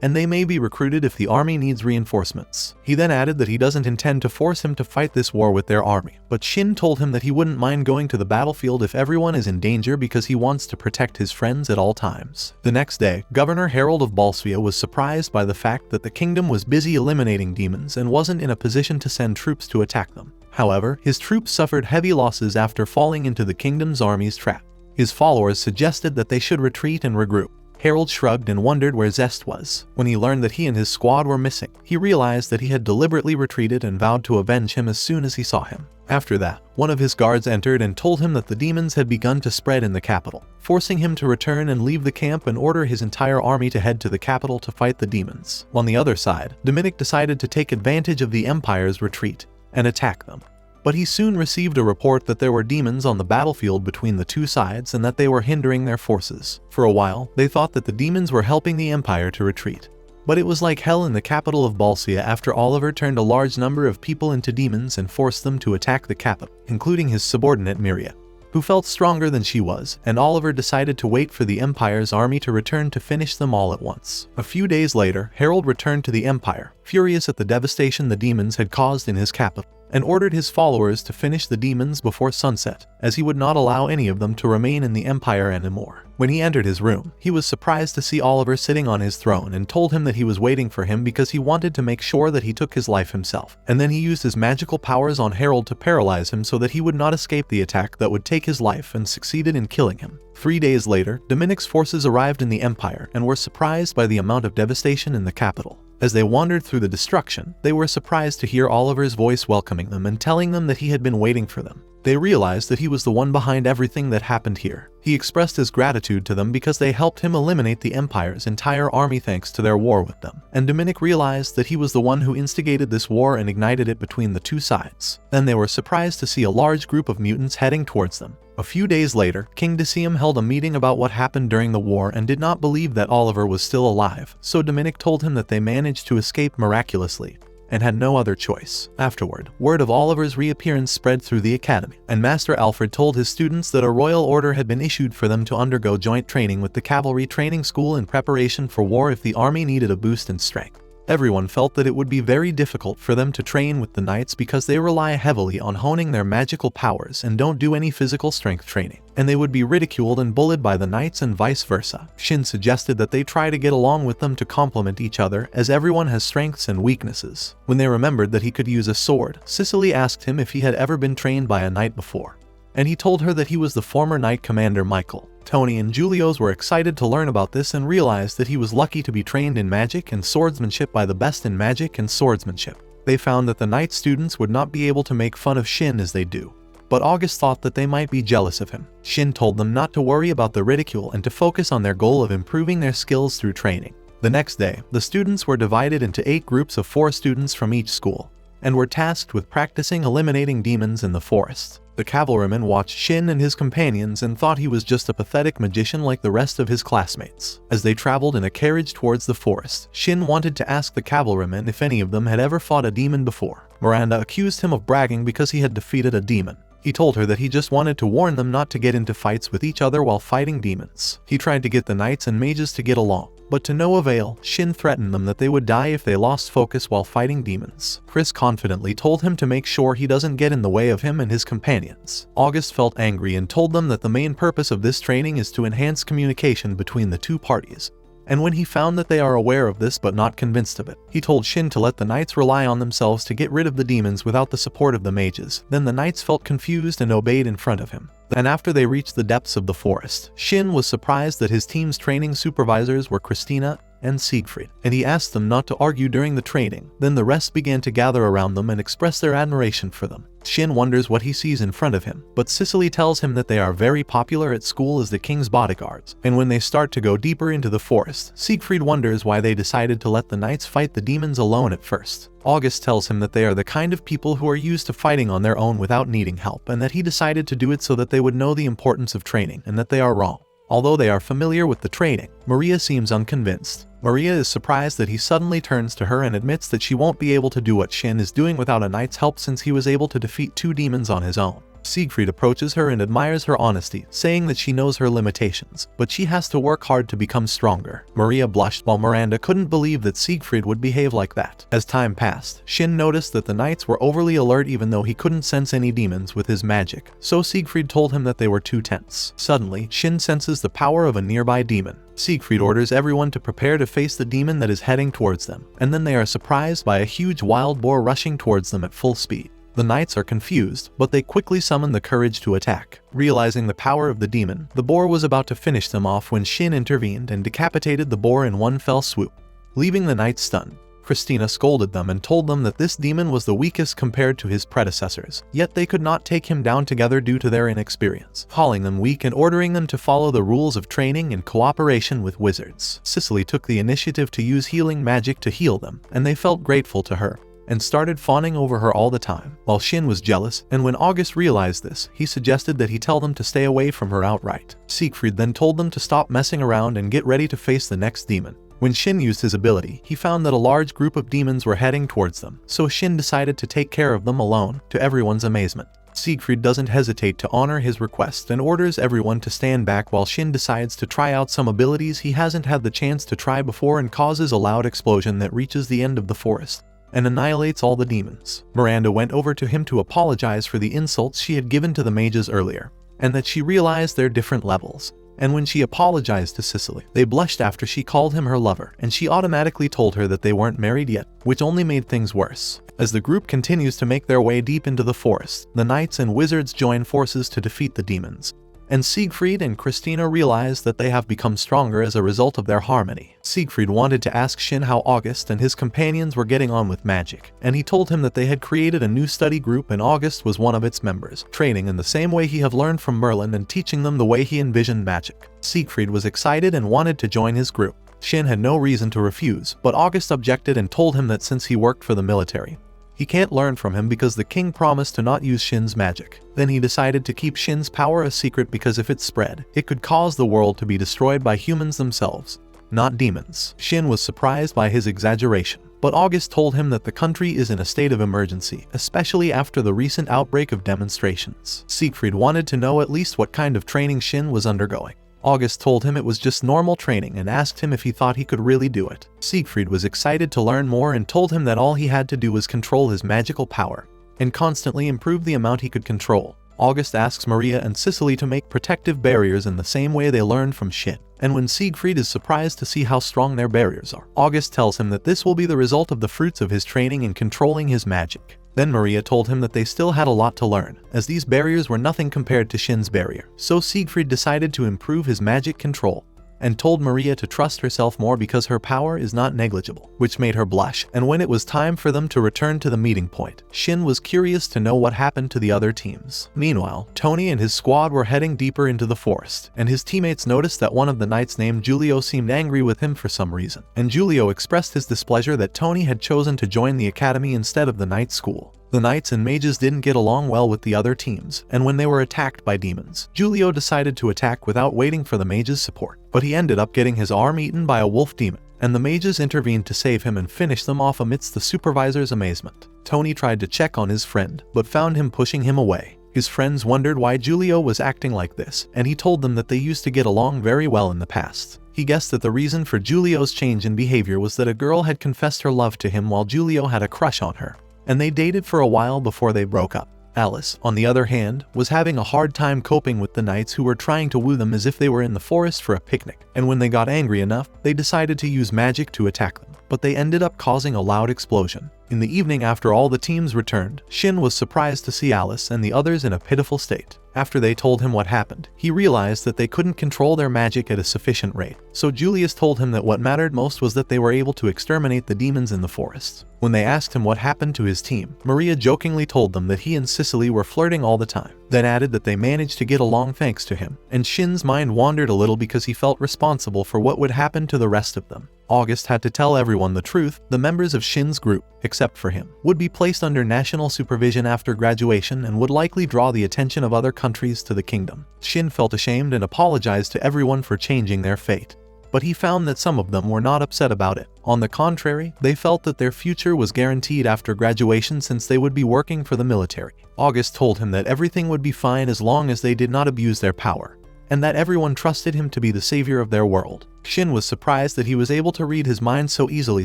and they may be recruited if the army needs reinforcements. He then added that he doesn't intend to force him to fight this war with their army, but Shin told him that he wouldn't mind going to the battlefield if everyone is in danger because he wants to protect his friends at all times. The next day, Governor Harold of Balsvia was surprised by the fact that the kingdom was busy eliminating demons and wasn't in a position to send troops to attack them. However, his troops suffered heavy losses after falling into the kingdom's army's trap. His followers suggested that they should retreat and regroup. Harold shrugged and wondered where Zest was. When he learned that he and his squad were missing, he realized that he had deliberately retreated and vowed to avenge him as soon as he saw him. After that, one of his guards entered and told him that the demons had begun to spread in the capital, forcing him to return and leave the camp and order his entire army to head to the capital to fight the demons. On the other side, Dominic decided to take advantage of the Empire's retreat and attack them. But he soon received a report that there were demons on the battlefield between the two sides and that they were hindering their forces. For a while, they thought that the demons were helping the Empire to retreat. But it was like hell in the capital of Balsia after Oliver turned a large number of people into demons and forced them to attack the capital, including his subordinate Miria, who felt stronger than she was, and Oliver decided to wait for the Empire's army to return to finish them all at once. A few days later, Harold returned to the Empire, furious at the devastation the demons had caused in his capital, and ordered his followers to finish the demons before sunset, as he would not allow any of them to remain in the Empire anymore. When he entered his room, he was surprised to see Oliver sitting on his throne and told him that he was waiting for him because he wanted to make sure that he took his life himself. And then he used his magical powers on Harold to paralyze him so that he would not escape the attack that would take his life, and succeeded in killing him. 3 days later, Dominic's forces arrived in the Empire and were surprised by the amount of devastation in the capital. As they wandered through the destruction, they were surprised to hear Oliver's voice welcoming them and telling them that he had been waiting for them. They realized that he was the one behind everything that happened here. He expressed his gratitude to them because they helped him eliminate the Empire's entire army thanks to their war with them. And Dominic realized that he was the one who instigated this war and ignited it between the two sides. Then they were surprised to see a large group of mutants heading towards them. A few days later, King Decium held a meeting about what happened during the war and did not believe that Oliver was still alive, so Dominic told him that they managed to escape miraculously and had no other choice. Afterward, word of Oliver's reappearance spread through the academy, and Master Alfred told his students that a royal order had been issued for them to undergo joint training with the cavalry training school in preparation for war if the army needed a boost in strength. Everyone felt that it would be very difficult for them to train with the knights because they rely heavily on honing their magical powers and don't do any physical strength training, and they would be ridiculed and bullied by the knights and vice versa. Shin suggested that they try to get along with them to complement each other, as everyone has strengths and weaknesses. When they remembered that he could use a sword, Cicely asked him if he had ever been trained by a knight before, and he told her that he was the former knight commander Michael. Tony and Julios were excited to learn about this and realized that he was lucky to be trained in magic and swordsmanship by the best in magic and swordsmanship. They found that the night students would not be able to make fun of Shin as they do. But August thought that they might be jealous of him. Shin told them not to worry about the ridicule and to focus on their goal of improving their skills through training. The next day, the students were divided into 8 groups of 4 students from each school, and were tasked with practicing eliminating demons in the forest. The cavalryman watched Shin and his companions and thought he was just a pathetic magician like the rest of his classmates. As they traveled in a carriage towards the forest, Shin wanted to ask the cavalryman if any of them had ever fought a demon before. Miranda accused him of bragging because he had defeated a demon. He told her that he just wanted to warn them not to get into fights with each other while fighting demons. He tried to get the knights and mages to get along, but to no avail. Shin threatened them that they would die if they lost focus while fighting demons. Chris confidently told him to make sure he doesn't get in the way of him and his companions. August felt angry and told them that the main purpose of this training is to enhance communication between the 2 parties. And when he found that they are aware of this but not convinced of it, he told Shin to let the knights rely on themselves to get rid of the demons without the support of the mages. Then the knights felt confused and obeyed in front of him. And after they reached the depths of the forest, Shin was surprised that his team's training supervisors were Christina and Siegfried, and he asked them not to argue during the training. Then the rest began to gather around them and express their admiration for them. Shin wonders what he sees in front of him, but Cicely tells him that they are very popular at school as the king's bodyguards, and when they start to go deeper into the forest, Siegfried wonders why they decided to let the knights fight the demons alone at first. August tells him that they are the kind of people who are used to fighting on their own without needing help, and that he decided to do it so that they would know the importance of training, and that they are wrong. Although they are familiar with the training, Maria seems unconvinced. Maria is surprised that he suddenly turns to her and admits that she won't be able to do what Shin is doing without a knight's help since he was able to defeat 2 demons on his own. Siegfried approaches her and admires her honesty, saying that she knows her limitations, but she has to work hard to become stronger. Maria blushed while Miranda couldn't believe that Siegfried would behave like that. As time passed, Shin noticed that the knights were overly alert even though he couldn't sense any demons with his magic, so Siegfried told him that they were too tense. Suddenly, Shin senses the power of a nearby demon. Siegfried orders everyone to prepare to face the demon that is heading towards them, and then they are surprised by a huge wild boar rushing towards them at full speed. The knights are confused, but they quickly summon the courage to attack. Realizing the power of the demon, the boar was about to finish them off when Shin intervened and decapitated the boar in one fell swoop, leaving the knights stunned. Christina scolded them and told them that this demon was the weakest compared to his predecessors, yet they could not take him down together due to their inexperience, calling them weak and ordering them to follow the rules of training in cooperation with wizards. Cicely took the initiative to use healing magic to heal them, and they felt grateful to her and started fawning over her all the time, while Shin was jealous, and when August realized this, he suggested that he tell them to stay away from her outright. Siegfried then told them to stop messing around and get ready to face the next demon. When Shin used his ability, he found that a large group of demons were heading towards them, so Shin decided to take care of them alone, to everyone's amazement. Siegfried doesn't hesitate to honor his request and orders everyone to stand back while Shin decides to try out some abilities he hasn't had the chance to try before and causes a loud explosion that reaches the end of the forest and annihilates all the demons. Miranda went over to him to apologize for the insults she had given to the mages earlier, and that she realized their different levels. And when she apologized to Cicely, they blushed after she called him her lover, and she automatically told her that they weren't married yet, which only made things worse. As the group continues to make their way deep into the forest, the knights and wizards join forces to defeat the demons, and Siegfried and Christina realize that they have become stronger as a result of their harmony. Siegfried wanted to ask Shin how August and his companions were getting on with magic, and he told him that they had created a new study group and August was one of its members, training in the same way he had learned from Merlin and teaching them the way he envisioned magic. Siegfried was excited and wanted to join his group. Shin had no reason to refuse, but August objected and told him that since he worked for the military, he can't learn from him because the king promised to not use Shin's magic. Then he decided to keep Shin's power a secret because if it spread, it could cause the world to be destroyed by humans themselves, not demons. Shin was surprised by his exaggeration, but August told him that the country is in a state of emergency, especially after the recent outbreak of demonstrations. Siegfried wanted to know at least what kind of training Shin was undergoing. August told him it was just normal training and asked him if he thought he could really do it. Siegfried was excited to learn more and told him that all he had to do was control his magical power and constantly improve the amount he could control. August asks Maria and Cicely to make protective barriers in the same way they learned from Shin. And when Siegfried is surprised to see how strong their barriers are, August tells him that this will be the result of the fruits of his training in controlling his magic. Then Maria told him that they still had a lot to learn, as these barriers were nothing compared to Shin's barrier. So Siegfried decided to improve his magic control, and told Maria to trust herself more because her power is not negligible, which made her blush. And when it was time for them to return to the meeting point, Shin was curious to know what happened to the other teams. Meanwhile, Tony and his squad were heading deeper into the forest, and his teammates noticed that one of the knights named Giulio seemed angry with him for some reason, and Giulio expressed his displeasure that Tony had chosen to join the academy instead of the knight school. The knights and mages didn't get along well with the other teams, and when they were attacked by demons, Giulio decided to attack without waiting for the mages' support. But he ended up getting his arm eaten by a wolf demon, and the mages intervened to save him and finish them off amidst the supervisor's amazement. Tony tried to check on his friend, but found him pushing him away. His friends wondered why Giulio was acting like this, and he told them that they used to get along very well in the past. He guessed that the reason for Giulio's change in behavior was that a girl had confessed her love to him while Giulio had a crush on her, and they dated for a while before they broke up. Alice, on the other hand, was having a hard time coping with the knights who were trying to woo them as if they were in the forest for a picnic, and when they got angry enough, they decided to use magic to attack them, but they ended up causing a loud explosion. In the evening after all the teams returned, Shin was surprised to see Alice and the others in a pitiful state. After they told him what happened, he realized that they couldn't control their magic at a sufficient rate. So Julius told him that what mattered most was that they were able to exterminate the demons in the forest. When they asked him what happened to his team, Maria jokingly told them that he and Cicely were flirting all the time, then added that they managed to get along thanks to him. And Shin's mind wandered a little because he felt responsible for what would happen to the rest of them. August had to tell everyone the truth. The members of Shin's group, except for him, would be placed under national supervision after graduation and would likely draw the attention of other countries to the kingdom. Shin felt ashamed and apologized to everyone for changing their fate. But he found that some of them were not upset about it. On the contrary, they felt that their future was guaranteed after graduation since they would be working for the military. August told him that everything would be fine as long as they did not abuse their power, and that everyone trusted him to be the savior of their world. Shin was surprised that he was able to read his mind so easily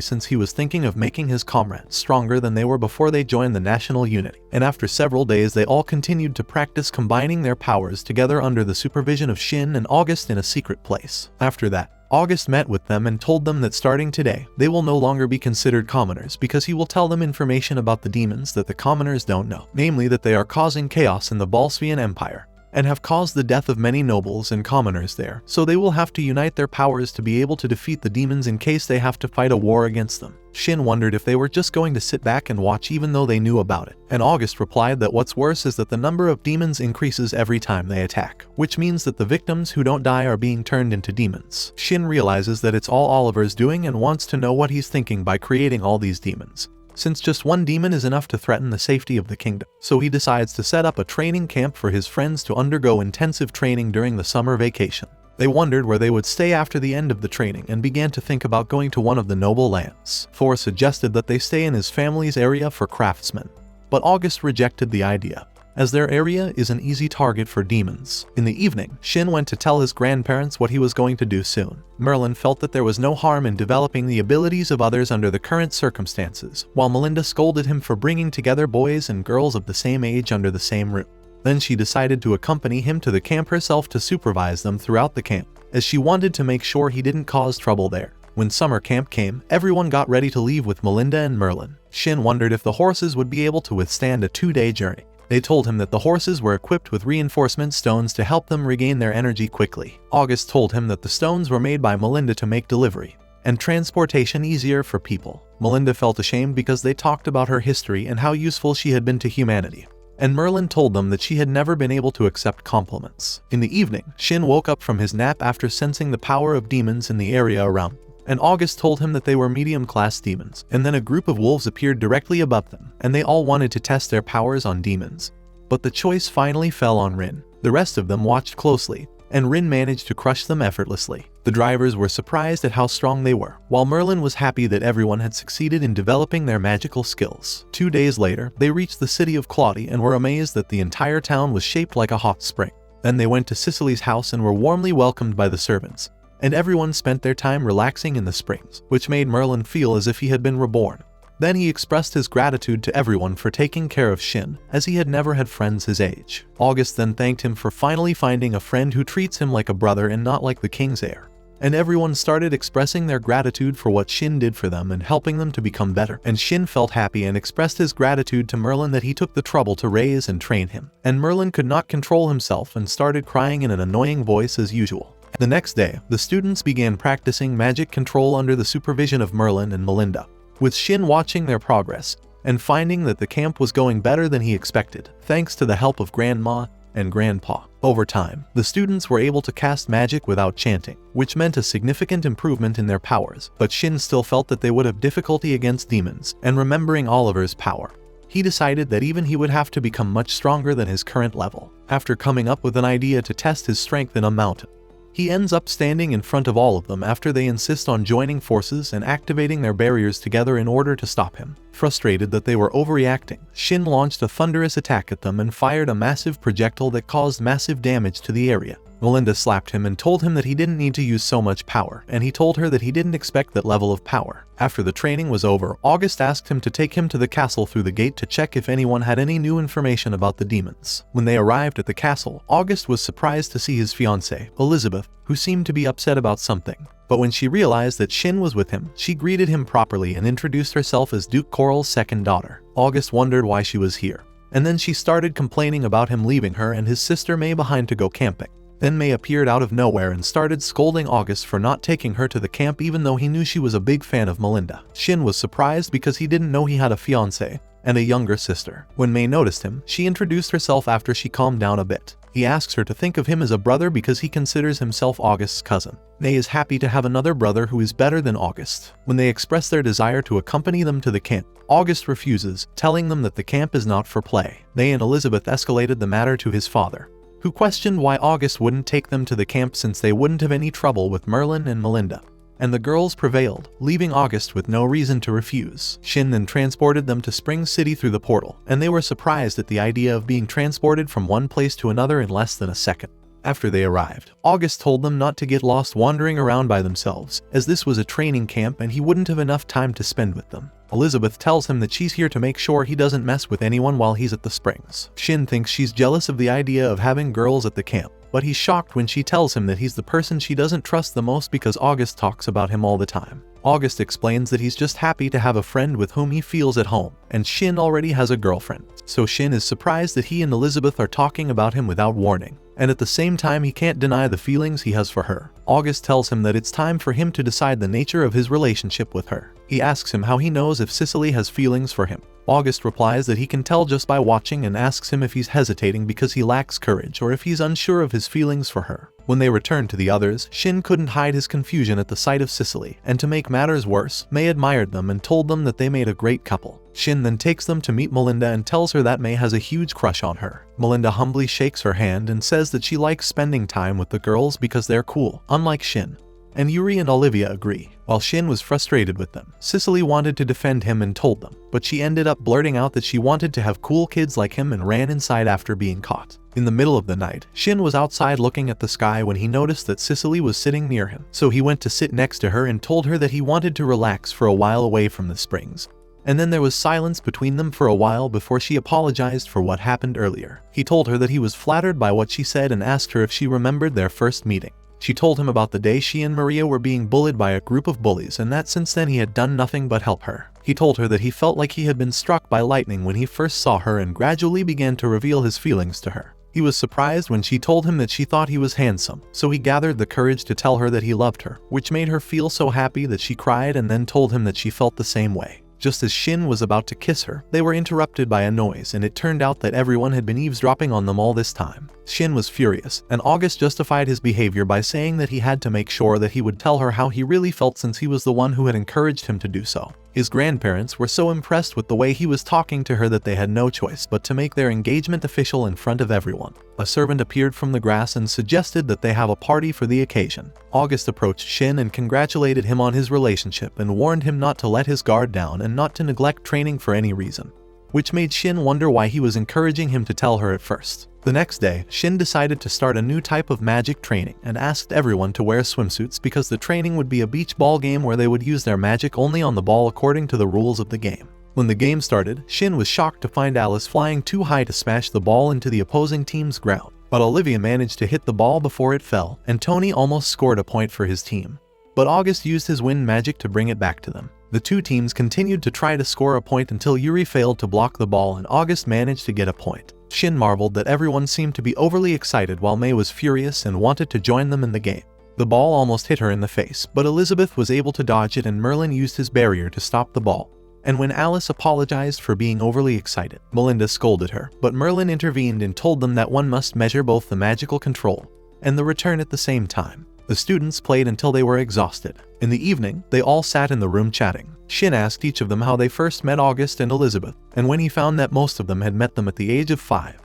since he was thinking of making his comrades stronger than they were before they joined the national unity. And after several days they all continued to practice combining their powers together under the supervision of Shin and August in a secret place. After that, August met with them and told them that starting today, they will no longer be considered commoners because he will tell them information about the demons that the commoners don't know, namely that they are causing chaos in the Balsvian Empire and have caused the death of many nobles and commoners there, so they will have to unite their powers to be able to defeat the demons in case they have to fight a war against them. Shin wondered if they were just going to sit back and watch even though they knew about it, and August replied that what's worse is that the number of demons increases every time they attack, which means that the victims who don't die are being turned into demons. Shin realizes that it's all Oliver's doing and wants to know what he's thinking by creating all these demons, since just one demon is enough to threaten the safety of the kingdom. So he decides to set up a training camp for his friends to undergo intensive training during the summer vacation. They wondered where they would stay after the end of the training and began to think about going to one of the noble lands. Thor suggested that they stay in his family's area for craftsmen, but August rejected the idea, as their area is an easy target for demons. In the evening, Shin went to tell his grandparents what he was going to do soon. Merlin felt that there was no harm in developing the abilities of others under the current circumstances, while Melinda scolded him for bringing together boys and girls of the same age under the same roof. Then she decided to accompany him to the camp herself to supervise them throughout the camp, as she wanted to make sure he didn't cause trouble there. When summer camp came, everyone got ready to leave with Melinda and Merlin. Shin wondered if the horses would be able to withstand a 2-day journey. They told him that the horses were equipped with reinforcement stones to help them regain their energy quickly. August told him that the stones were made by Melinda to make delivery and transportation easier for people. Melinda felt ashamed because they talked about her history and how useful she had been to humanity, and Merlin told them that she had never been able to accept compliments. In the evening, Shin woke up from his nap after sensing the power of demons in the area around, and August told him that they were medium-class demons, and then a group of wolves appeared directly above them, and they all wanted to test their powers on demons. But the choice finally fell on Rin. The rest of them watched closely, and Rin managed to crush them effortlessly. The drivers were surprised at how strong they were, while Merlin was happy that everyone had succeeded in developing their magical skills. 2 days later, they reached the city of Claudia and were amazed that the entire town was shaped like a hot spring. Then they went to Cicely's house and were warmly welcomed by the servants, and everyone spent their time relaxing in the springs, which made Merlin feel as if he had been reborn. Then he expressed his gratitude to everyone for taking care of Shin, as he had never had friends his age. August then thanked him for finally finding a friend who treats him like a brother and not like the king's heir. and everyone started expressing their gratitude for what Shin did for them and helping them to become better. And Shin felt happy and expressed his gratitude to Merlin that he took the trouble to raise and train him. And Merlin could not control himself and started crying in an annoying voice as usual. The next day, the students began practicing magic control under the supervision of Merlin and Melinda, with Shin watching their progress and finding that the camp was going better than he expected, thanks to the help of Grandma and Grandpa. Over time, the students were able to cast magic without chanting, which meant a significant improvement in their powers, but Shin still felt that they would have difficulty against demons, and remembering Oliver's power, he decided that even he would have to become much stronger than his current level. After coming up with an idea to test his strength in a mountain, he ends up standing in front of all of them after they insist on joining forces and activating their barriers together in order to stop him. Frustrated that they were overreacting, Shin launched a thunderous attack at them and fired a massive projectile that caused massive damage to the area. Melinda slapped him and told him that he didn't need to use so much power, and he told her that he didn't expect that level of power. After the training was over, August asked him to take him to the castle through the gate to check if anyone had any new information about the demons. When they arrived at the castle, August was surprised to see his fiancée, Elizabeth, who seemed to be upset about something. But when she realized that Shin was with him, she greeted him properly and introduced herself as Duke Coral's second daughter. August wondered why she was here, and then she started complaining about him leaving her and his sister May behind to go camping. Then May appeared out of nowhere and started scolding August for not taking her to the camp even though he knew she was a big fan of Melinda. Shin was surprised because he didn't know he had a fiancée and a younger sister. When May noticed him, she introduced herself after she calmed down a bit. He asks her to think of him as a brother because he considers himself August's cousin. May is happy to have another brother who is better than August. When they express their desire to accompany them to the camp, August refuses, telling them that the camp is not for play. May and Elizabeth escalated the matter to his father, who questioned why August wouldn't take them to the camp since they wouldn't have any trouble with Merlin and Melinda. And the girls prevailed, leaving August with no reason to refuse. Shin then transported them to Spring City through the portal, and they were surprised at the idea of being transported from one place to another in less than a second. After they arrived, August told them not to get lost wandering around by themselves, as this was a training camp and he wouldn't have enough time to spend with them. Elizabeth tells him that she's here to make sure he doesn't mess with anyone while he's at the springs. Shin thinks she's jealous of the idea of having girls at the camp, but he's shocked when she tells him that he's the person she doesn't trust the most because August talks about him all the time. August explains that he's just happy to have a friend with whom he feels at home, and Shin already has a girlfriend. So Shin is surprised that he and Elizabeth are talking about him without warning, and at the same time he can't deny the feelings he has for her. August tells him that it's time for him to decide the nature of his relationship with her. He asks him how he knows if Cicely has feelings for him. August replies that he can tell just by watching and asks him if he's hesitating because he lacks courage or if he's unsure of his feelings for her. When they returned to the others, Shin couldn't hide his confusion at the sight of Cicely, and to make matters worse, May admired them and told them that they made a great couple. Shin then takes them to meet Melinda and tells her that May has a huge crush on her. Melinda humbly shakes her hand and says that she likes spending time with the girls because they're cool, unlike Shin. And Yuri and Olivia agree. While Shin was frustrated with them, Cicely wanted to defend him and told them, but she ended up blurting out that she wanted to have cool kids like him and ran inside after being caught. In the middle of the night, Shin was outside looking at the sky when he noticed that Cicely was sitting near him, so he went to sit next to her and told her that he wanted to relax for a while away from the springs. And then there was silence between them for a while before she apologized for what happened earlier. He told her that he was flattered by what she said and asked her if she remembered their first meeting. She told him about the day she and Maria were being bullied by a group of bullies and that since then he had done nothing but help her. He told her that he felt like he had been struck by lightning when he first saw her and gradually began to reveal his feelings to her. He was surprised when she told him that she thought he was handsome, so he gathered the courage to tell her that he loved her, which made her feel so happy that she cried and then told him that she felt the same way. Just as Shin was about to kiss her, they were interrupted by a noise and it turned out that everyone had been eavesdropping on them all this time. Shin was furious, and August justified his behavior by saying that he had to make sure that he would tell her how he really felt since he was the one who had encouraged him to do so. His grandparents were so impressed with the way he was talking to her that they had no choice but to make their engagement official in front of everyone. A servant appeared from the grass and suggested that they have a party for the occasion. August approached Shin and congratulated him on his relationship and warned him not to let his guard down and not to neglect training for any reason, which made Shin wonder why he was encouraging him to tell her at first. The next day, Shin decided to start a new type of magic training and asked everyone to wear swimsuits because the training would be a beach ball game where they would use their magic only on the ball according to the rules of the game. When the game started, Shin was shocked to find Alice flying too high to smash the ball into the opposing team's ground. but Olivia managed to hit the ball before it fell, and Tony almost scored a point for his team. But August used his wind magic to bring it back to them. The two teams continued to try to score a point until Yuri failed to block the ball and August managed to get a point. Shin marveled that everyone seemed to be overly excited while Mei was furious and wanted to join them in the game. The ball almost hit her in the face, but Elizabeth was able to dodge it and Merlin used his barrier to stop the ball. And when Alice apologized for being overly excited, Melinda scolded her, but Merlin intervened and told them that one must measure both the magical control and the return at the same time. The students played until they were exhausted. In the evening, they all sat in the room chatting. Shin asked each of them how they first met August and Elizabeth, and when he found that most of them had met them at the age of 5.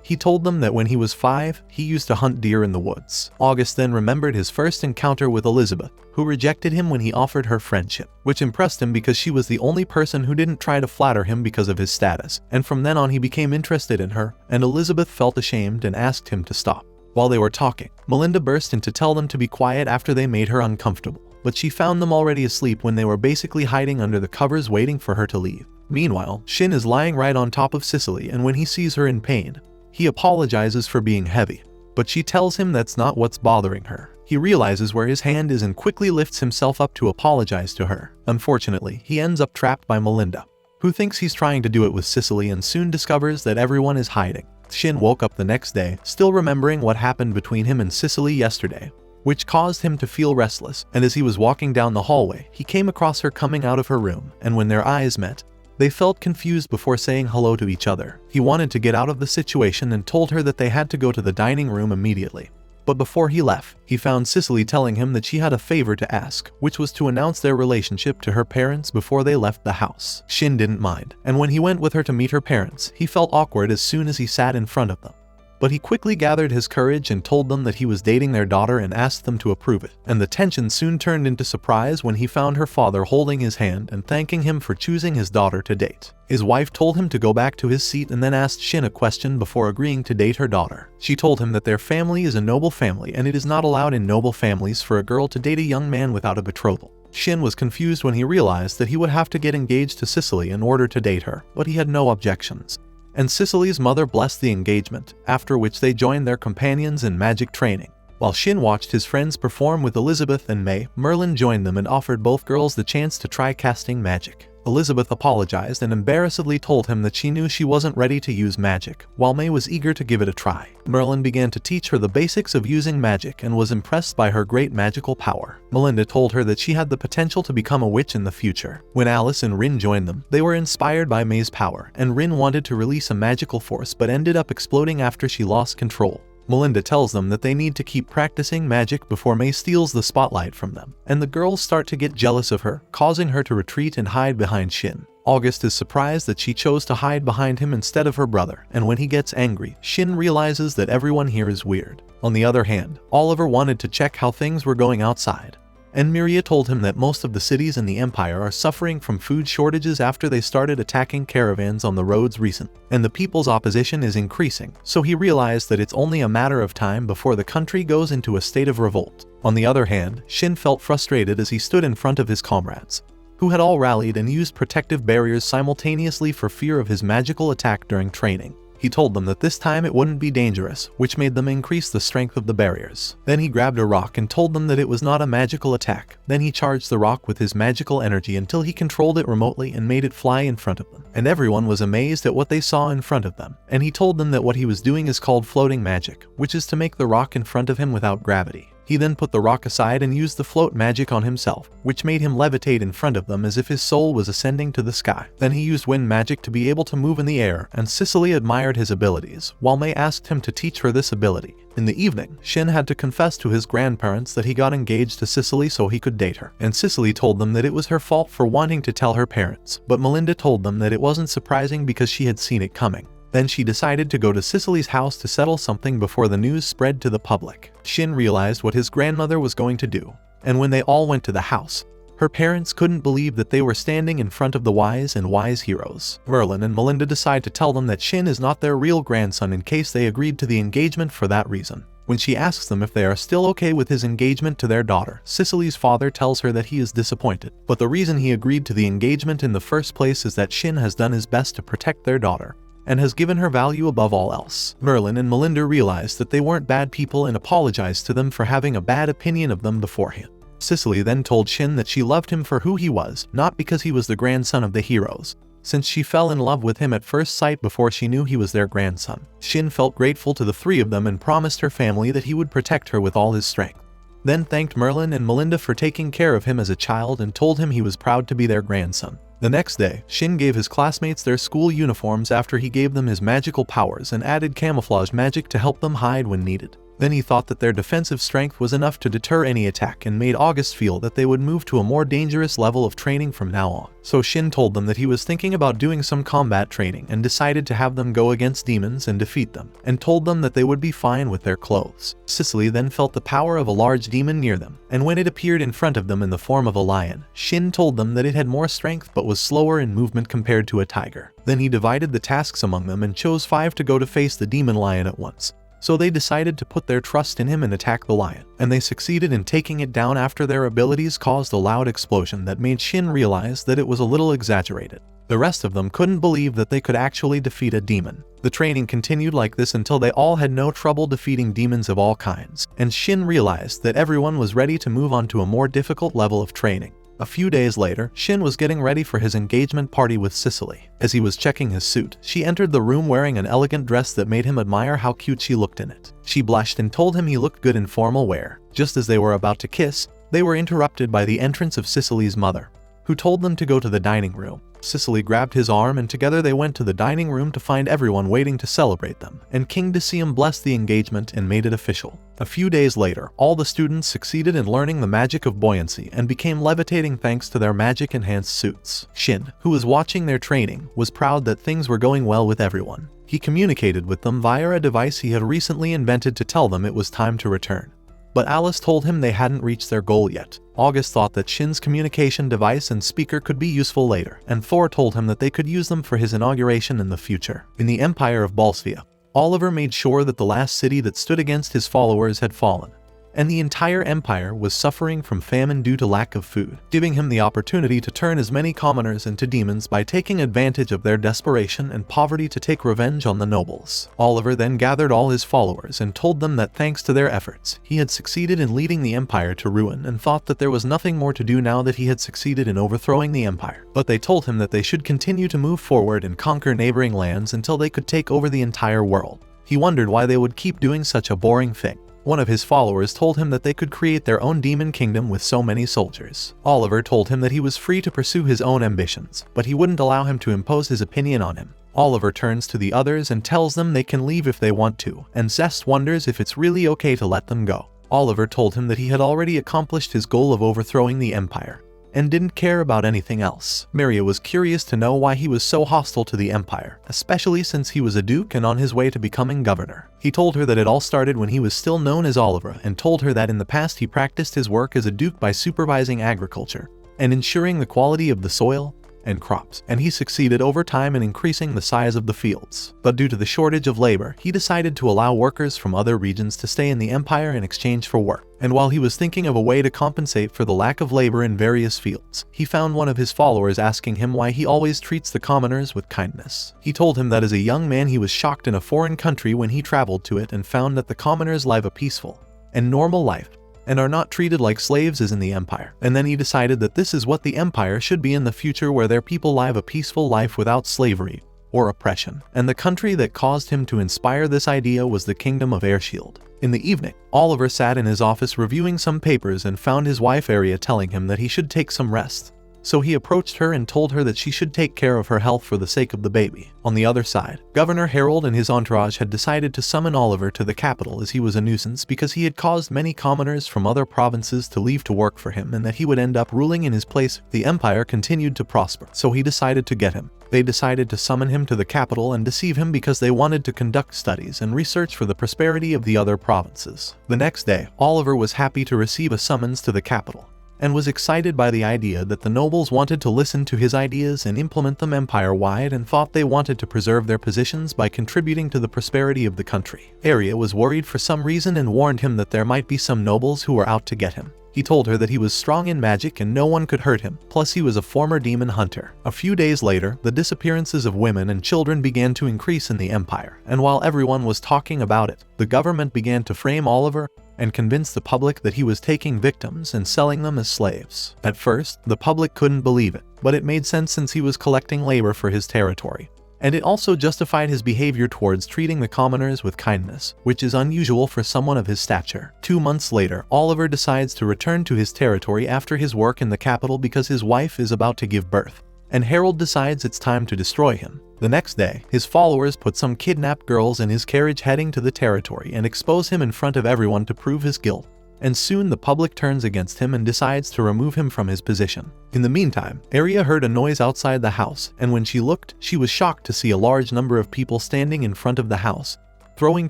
He told them that when he was 5, he used to hunt deer in the woods. August then remembered his first encounter with Elizabeth, who rejected him when he offered her friendship, which impressed him because she was the only person who didn't try to flatter him because of his status, and from then on he became interested in her, and Elizabeth felt ashamed and asked him to stop. While they were talking, Melinda burst in to tell them to be quiet after they made her uncomfortable, but she found them already asleep when they were basically hiding under the covers waiting for her to leave. Meanwhile, Shin is lying right on top of Cicely, and when he sees her in pain, he apologizes for being heavy, but she tells him that's not what's bothering her. He realizes where his hand is and quickly lifts himself up to apologize to her. Unfortunately, he ends up trapped by Melinda, who thinks he's trying to do it with Cicely and soon discovers that everyone is hiding. Shin woke up the next day, still remembering what happened between him and Cicely yesterday, which caused him to feel restless, and as he was walking down the hallway, he came across her coming out of her room, and when their eyes met, they felt confused before saying hello to each other. He wanted to get out of the situation and told her that they had to go to the dining room immediately. But before he left, he found Cicely telling him that she had a favor to ask, which was to announce their relationship to her parents before they left the house. Shin didn't mind, and when he went with her to meet her parents, he felt awkward as soon as he sat in front of them. But he quickly gathered his courage and told them that he was dating their daughter and asked them to approve it. And the tension soon turned into surprise when he found her father holding his hand and thanking him for choosing his daughter to date. His wife told him to go back to his seat and then asked Shin a question before agreeing to date her daughter. She told him that their family is a noble family and it is not allowed in noble families for a girl to date a young man without a betrothal. Shin was confused when he realized that he would have to get engaged to Cicely in order to date her, but he had no objections. And Cicely's mother blessed the engagement, after which they joined their companions in magic training. While Shin watched his friends perform with Elizabeth and Mei, Merlin joined them and offered both girls the chance to try casting magic. Elizabeth apologized and embarrassedly told him that she knew she wasn't ready to use magic, while Mei was eager to give it a try. Merlin began to teach her the basics of using magic and was impressed by her great magical power. Melinda told her that she had the potential to become a witch in the future. When Alice and Rin joined them, they were inspired by Mei's power, and Rin wanted to release a magical force but ended up exploding after she lost control. Melinda tells them that they need to keep practicing magic before Mei steals the spotlight from them, and the girls start to get jealous of her, causing her to retreat and hide behind Shin. August is surprised that she chose to hide behind him instead of her brother, and when he gets angry, Shin realizes that everyone here is weird. On the other hand, Oliver wanted to check how things were going outside, and Miria told him that most of the cities in the Empire are suffering from food shortages after they started attacking caravans on the roads recently, and the people's opposition is increasing, so he realized that it's only a matter of time before the country goes into a state of revolt. On the other hand, Shin felt frustrated as he stood in front of his comrades, who had all rallied and used protective barriers simultaneously for fear of his magical attack during training. He told them that this time it wouldn't be dangerous, which made them increase the strength of the barriers. Then he grabbed a rock and told them that it was not a magical attack. Then he charged the rock with his magical energy until he controlled it remotely and made it fly in front of them. And everyone was amazed at what they saw in front of them. And he told them that what he was doing is called floating magic, which is to make the rock in front of him without gravity. He then put the rock aside and used the float magic on himself, which made him levitate in front of them as if his soul was ascending to the sky. Then he used wind magic to be able to move in the air, and Cicely admired his abilities, while Mei asked him to teach her this ability. In the evening, Shin had to confess to his grandparents that he got engaged to Cicely so he could date her, and Cicely told them that it was her fault for wanting to tell her parents, but Melinda told them that it wasn't surprising because she had seen it coming. Then she decided to go to Cicely's house to settle something before the news spread to the public. Shin realized what his grandmother was going to do, and when they all went to the house, her parents couldn't believe that they were standing in front of the wise and wise heroes. Merlin and Melinda decide to tell them that Shin is not their real grandson in case they agreed to the engagement for that reason. When she asks them if they are still okay with his engagement to their daughter, Cicely's father tells her that he is disappointed, but the reason he agreed to the engagement in the first place is that Shin has done his best to protect their daughter, and has given her value above all else. Merlin and Melinda realized that they weren't bad people and apologized to them for having a bad opinion of them beforehand. Cicely then told Shin that she loved him for who he was, not because he was the grandson of the heroes, since she fell in love with him at first sight before she knew he was their grandson. Shin felt grateful to the three of them and promised her family that he would protect her with all his strength. Then thanked Merlin and Melinda for taking care of him as a child and told him he was proud to be their grandson. The next day, Shin gave his classmates their school uniforms after he gave them his magical powers and added camouflage magic to help them hide when needed. Then he thought that their defensive strength was enough to deter any attack and made August feel that they would move to a more dangerous level of training from now on. So Shin told them that he was thinking about doing some combat training and decided to have them go against demons and defeat them, and told them that they would be fine with their clothes. Cicely then felt the power of a large demon near them, and when it appeared in front of them in the form of a lion, Shin told them that it had more strength but was slower in movement compared to a tiger. Then he divided the tasks among them and chose 5 to go to face the demon lion at once. So they decided to put their trust in him and attack the lion, and they succeeded in taking it down after their abilities caused a loud explosion that made Shin realize that it was a little exaggerated. The rest of them couldn't believe that they could actually defeat a demon. The training continued like this until they all had no trouble defeating demons of all kinds, and Shin realized that everyone was ready to move on to a more difficult level of training. A few days later, Shin was getting ready for his engagement party with Cicely. As he was checking his suit, she entered the room wearing an elegant dress that made him admire how cute she looked in it. She blushed and told him he looked good in formal wear. Just as they were about to kiss, they were interrupted by the entrance of Cicely's mother, who told them to go to the dining room. Cicely grabbed his arm and together they went to the dining room to find everyone waiting to celebrate them, and King Decium blessed the engagement and made it official. A few days later, all the students succeeded in learning the magic of buoyancy and became levitating thanks to their magic-enhanced suits. Shin, who was watching their training, was proud that things were going well with everyone. He communicated with them via a device he had recently invented to tell them it was time to return. But Alice told him they hadn't reached their goal yet. August thought that Shin's communication device and speaker could be useful later, and Thor told him that they could use them for his inauguration in the future. In the Empire of Balsvia, Oliver made sure that the last city that stood against his followers had fallen, and the entire empire was suffering from famine due to lack of food, giving him the opportunity to turn as many commoners into demons by taking advantage of their desperation and poverty to take revenge on the nobles. Oliver then gathered all his followers and told them that thanks to their efforts, he had succeeded in leading the empire to ruin and thought that there was nothing more to do now that he had succeeded in overthrowing the empire. But they told him that they should continue to move forward and conquer neighboring lands until they could take over the entire world. He wondered why they would keep doing such a boring thing. One of his followers told him that they could create their own demon kingdom with so many soldiers. Oliver told him that he was free to pursue his own ambitions, but he wouldn't allow him to impose his opinion on him. Oliver turns to the others and tells them they can leave if they want to, and Zest wonders if it's really okay to let them go. Oliver told him that he had already accomplished his goal of overthrowing the empire, and didn't care about anything else. Miria was curious to know why he was so hostile to the empire, especially since he was a duke and on his way to becoming governor. He told her that it all started when he was still known as Oliver and told her that in the past he practiced his work as a duke by supervising agriculture and ensuring the quality of the soil and crops, and he succeeded over time in increasing the size of the fields. But due to the shortage of labor, he decided to allow workers from other regions to stay in the empire in exchange for work. And while he was thinking of a way to compensate for the lack of labor in various fields, he found one of his followers asking him why he always treats the commoners with kindness. He told him that as a young man he was shocked in a foreign country when he traveled to it and found that the commoners live a peaceful and normal life, and are not treated like slaves as in the empire. And then he decided that this is what the empire should be in the future, where their people live a peaceful life without slavery or oppression. And the country that caused him to inspire this idea was the Kingdom of Airshield. In the evening, Oliver sat in his office reviewing some papers and found his wife Aria telling him that he should take some rest. So he approached her and told her that she should take care of her health for the sake of the baby. On the other side, Governor Harold and his entourage had decided to summon Oliver to the capital as he was a nuisance because he had caused many commoners from other provinces to leave to work for him and that he would end up ruling in his place. The empire continued to prosper, so he decided to get him. They decided to summon him to the capital and deceive him because they wanted to conduct studies and research for the prosperity of the other provinces. The next day, Oliver was happy to receive a summons to the capital, and was excited by the idea that the nobles wanted to listen to his ideas and implement them empire-wide and thought they wanted to preserve their positions by contributing to the prosperity of the country. Aria was worried for some reason and warned him that there might be some nobles who were out to get him. He told her that he was strong in magic and no one could hurt him, plus he was a former demon hunter. A few days later, the disappearances of women and children began to increase in the empire, and while everyone was talking about it, the government began to frame Oliver and convince the public that he was taking victims and selling them as slaves. At first, the public couldn't believe it, but it made sense since he was collecting labor for his territory. And it also justified his behavior towards treating the commoners with kindness, which is unusual for someone of his stature. 2 months later, Oliver decides to return to his territory after his work in the capital because his wife is about to give birth, and Harold decides it's time to destroy him. The next day, his followers put some kidnapped girls in his carriage heading to the territory and expose him in front of everyone to prove his guilt. And soon the public turns against him and decides to remove him from his position. In the meantime, Aria heard a noise outside the house, and when she looked, she was shocked to see a large number of people standing in front of the house, throwing